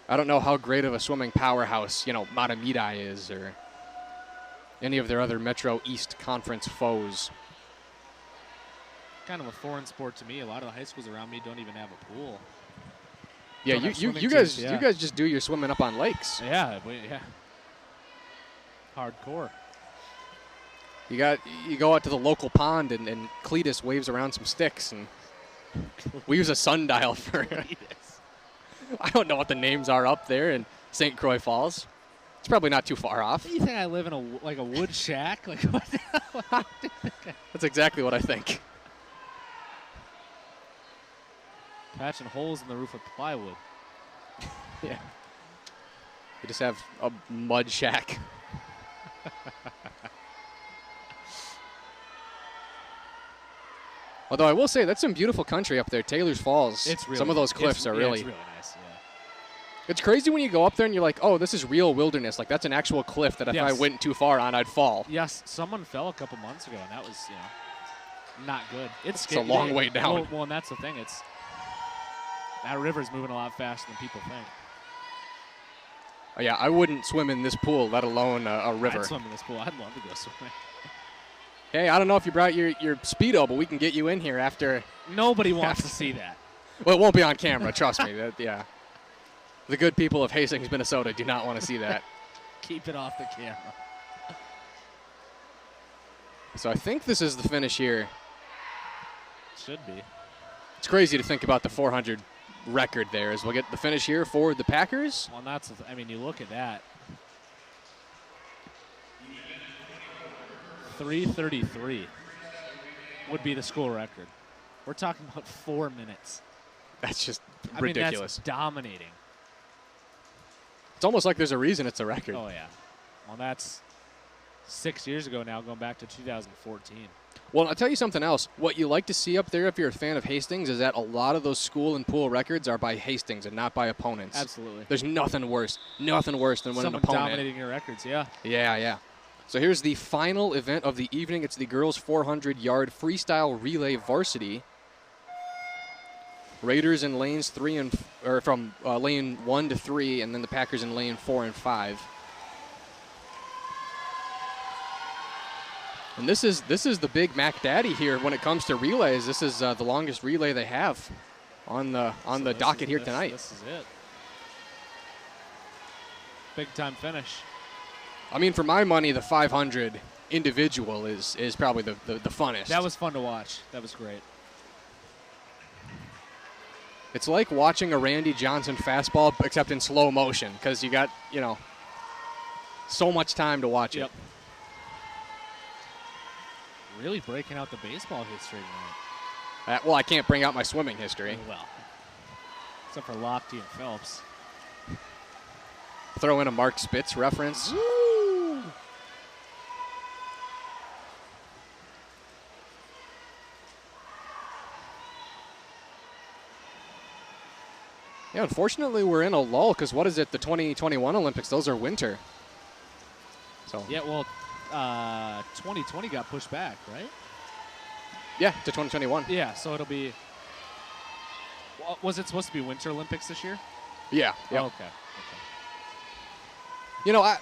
I don't know how great of a swimming powerhouse, Matamidi is, or any of their other Metro East Conference foes. Kind of a foreign sport to me. A lot of the high schools around me don't even have a pool. Yeah, you guys just do your swimming up on lakes. Yeah, hardcore. You go out to the local pond and Cletus waves around some sticks, and we use a sundial for I don't know what the names are up there in St. Croix Falls. It's probably not too far off. You think I live in a wood shack? Like what the hell? That's exactly what I think. Patching holes in the roof with plywood. Yeah. You just have a mud shack. Although I will say, that's some beautiful country up there. Taylor's Falls. Some of those cliffs are really... It's really nice, yeah. It's crazy when you go up there and you're like, oh, this is real wilderness. Like, that's an actual cliff that if I went too far on, I'd fall. Yes, someone fell a couple months ago, and that was, not good. It's a long way down. Well, and that's the thing. That river's moving a lot faster than people think. Oh, yeah, I wouldn't swim in this pool, let alone a river. I'd swim in this pool. I'd love to go swimming. Hey, I don't know if you brought your Speedo, but we can get you in here after. Nobody wants to see that. Well, it won't be on camera, trust me. Yeah. The good people of Hastings, Minnesota do not want to see that. Keep it off the camera. So I think this is the finish here. Should be. It's crazy to think about the 400 record there as we'll get the finish here for the Packers. Well, that's, you look at that. 3:33 would be the school record. We're talking about 4 minutes. That's just ridiculous. That's dominating. It's almost like there's a reason it's a record. Oh, yeah. Well, that's 6 years ago now, going back to 2014. Well, I'll tell you something else. What you like to see up there if you're a fan of Hastings is that a lot of those school and pool records are by Hastings and not by opponents. Absolutely. There's nothing worse than when Someone an opponent. dominating your records, yeah. Yeah. So here's the final event of the evening. It's the girls' 400-yard freestyle relay varsity. Raiders in lanes from lane 1 to 3, and then the Packers in lane 4 and 5. And this is the big Mac Daddy here when it comes to relays. This is the longest relay they have on the docket here tonight. This is it. Big time finish. I mean, for my money, the 500 individual is probably the funnest. That was fun to watch. That was great. It's like watching a Randy Johnson fastball, except in slow motion, because you got, so much time to watch it. Really breaking out the baseball history tonight. Well, I can't bring out my swimming history. Well, except for Lochte and Phelps. Throw in a Mark Spitz reference. Woo! Yeah, unfortunately, we're in a lull because what is it? The 2021 Olympics, those are winter. So Yeah, well, 2020 got pushed back, right? yeah, to 2021. Yeah, so it'll be. Was it supposed to be Winter Olympics this year? Yeah. Yep. Oh, okay. I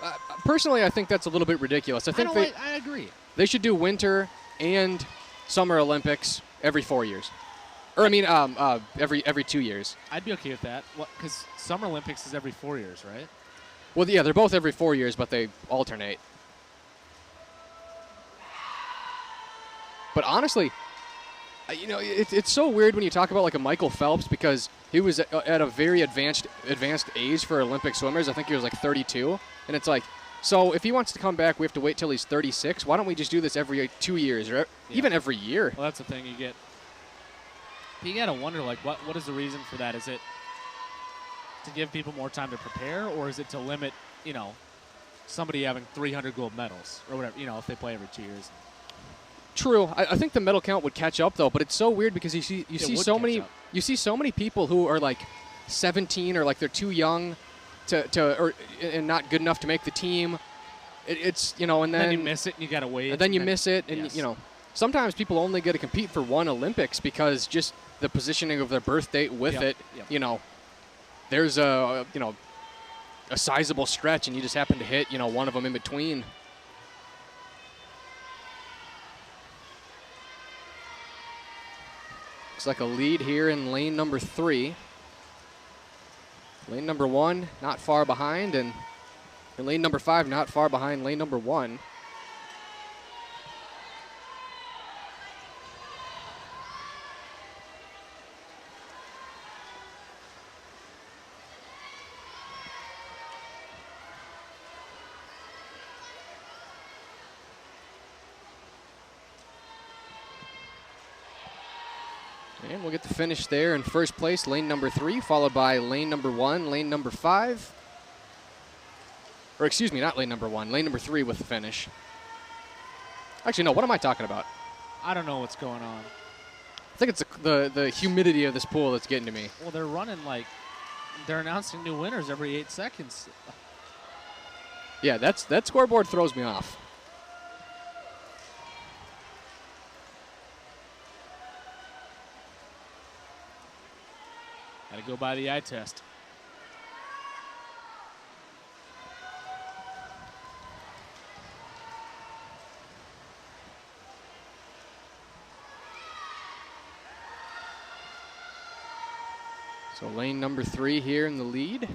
personally, I think that's a little bit ridiculous. I think I agree. they should do winter and summer Olympics every 4 years. Or I mean, every 2 years. I'd be okay with that. Because Summer Olympics is every 4 years, right? Well, yeah, they're both every 4 years, but they alternate. But honestly, it's so weird when you talk about like a Michael Phelps because he was at a very advanced age for Olympic swimmers. I think he was like 32, and it's like, so if he wants to come back, we have to wait till he's 36. Why don't we just do this every 2 years or even every year? Well, that's the thing you got to wonder, like, what is the reason for that? Is it to give people more time to prepare, or is it to limit, somebody having 300 gold medals or whatever, if they play every 2 years? True. I think the medal count would catch up though, but it's so weird because you see so many people who are like 17 or like they're too young and not good enough to make the team. And then you miss it and you got to wait. And then you miss it, and yes. Sometimes people only get to compete for one Olympics because just the positioning of their birth date with it. Yep. There's a sizable stretch, and you just happen to hit one of them in between. Looks like a lead here in lane number 3. Lane number 1 not far behind, and in lane number 5 not far behind lane number 1. And we'll get the finish there in first place, lane number 3, followed by lane number 1, lane number 5. Or excuse me, not lane number 1, lane number 3 with the finish. Actually, no, what am I talking about? I don't know what's going on. I think it's the humidity of this pool that's getting to me. Well, they're running they're announcing new winners every 8 seconds. Yeah, that scoreboard throws me off. Got to go by the eye test. So lane number 3 here in the lead.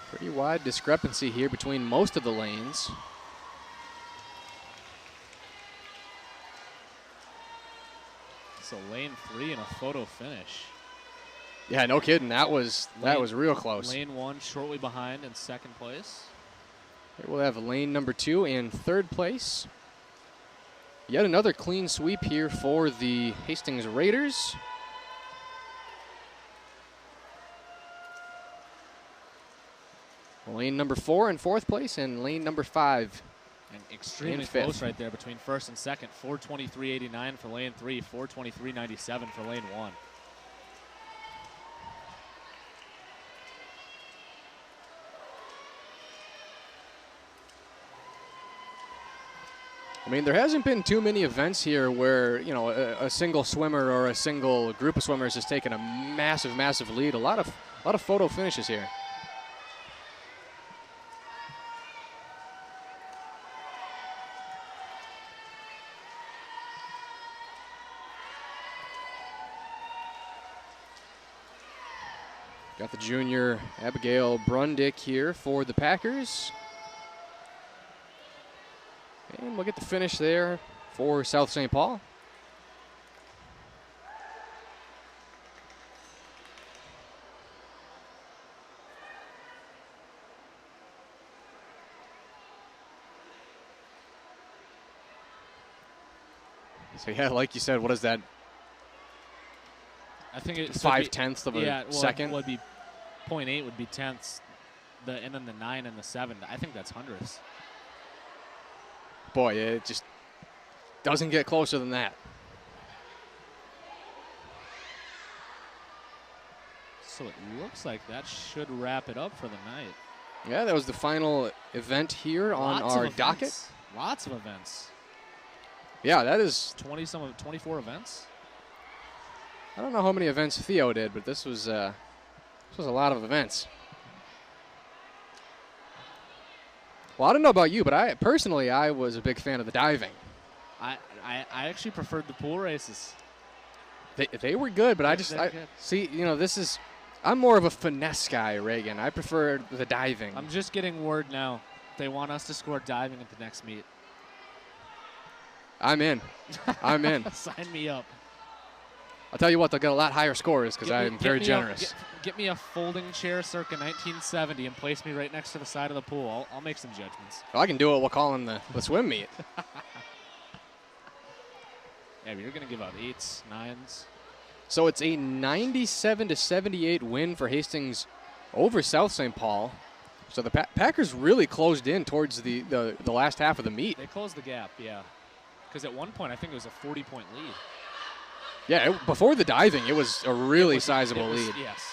Pretty wide discrepancy here between most of the lanes. So lane 3 and a photo finish. Yeah, no kidding. That was real close. Lane 1 shortly behind in second place. Here we'll have lane number 2 in third place. Yet another clean sweep here for the Hastings Raiders. Lane number 4 in 4th place, and lane number 5 and extremely in 5th. close right there between 1st and 2nd. 4:23.89 for lane 3, 4:23.97 for lane 1. I mean, there hasn't been too many events here where, you know, a single swimmer or a single group of swimmers has taken a massive, massive lead. A lot of photo finishes here. Got the junior Abigail Brundick here for the Packers. And we'll get the finish there for South St. Paul. So yeah, like you said, what is that? I think it's 5/10 of a second. Would be 0.8 would be tenths, and then the 9 and the 7. I think that's hundredths. Boy, it just doesn't get closer than that. So it looks like that should wrap it up for the night. Yeah, that was the final event here on our docket. Lots of events. Yeah, that is 24 events. I don't know how many events Theo did, but this was a lot of events. Well, I don't know about you, but I personally was a big fan of the diving. I actually preferred the pool races. They were good, but see, you know, I'm more of a finesse guy, Reagan. I prefer the diving. I'm just getting word now. They want us to score diving at the next meet. I'm in. I'm in. Sign me up. I'll tell you what, they'll get a lot higher scores because I'm very generous. Get me a folding chair circa 1970 and place me right next to the side of the pool. I'll make some judgments. Well, I can do it. We'll call in the swim meet. Yeah, but you're going to give out 8s, 9s. So it's a 97-78 win for Hastings over South St. Paul. So the Packers really closed in towards the last half of the meet. They closed the gap, yeah. Because at one point, I think it was a 40-point lead. Yeah, before the diving, it was a really sizable lead. Yes.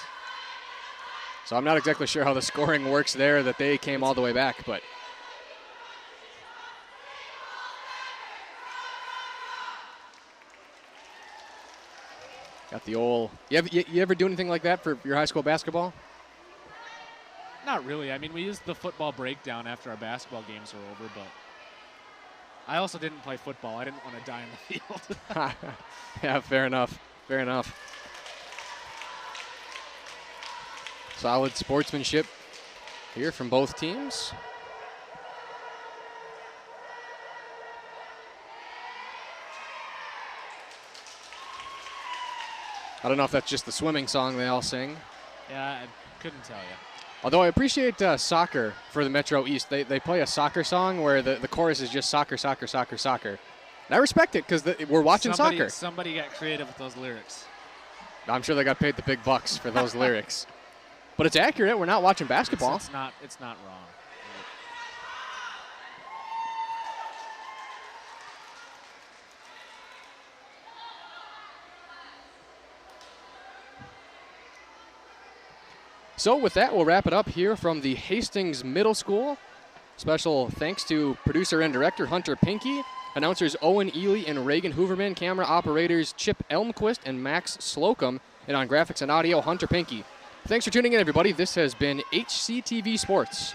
So I'm not exactly sure how the scoring works there, that they came all the way back, but got the old. You ever do anything like that for your high school basketball? Not really. I mean, we used the football breakdown after our basketball games were over, but I also didn't play football. I didn't want to die in the field. Yeah, fair enough. Fair enough. Solid sportsmanship here from both teams. I don't know if that's just the swimming song they all sing. Yeah, I couldn't tell you. Although I appreciate soccer for the Metro East. They play a soccer song where the chorus is just soccer, soccer, soccer, soccer. And I respect it because we're watching soccer. Somebody got creative with those lyrics. I'm sure they got paid the big bucks for those lyrics. But it's accurate. We're not watching basketball. It's not wrong. So with that, we'll wrap it up here from the Hastings Middle School. Special thanks to producer and director Hunter Pinkey, announcers Owen Ely and Reagan Hooverman, camera operators Chip Elmquist and Max Slocum, and on graphics and audio, Hunter Pinkey. Thanks for tuning in, everybody. This has been HCTV Sports.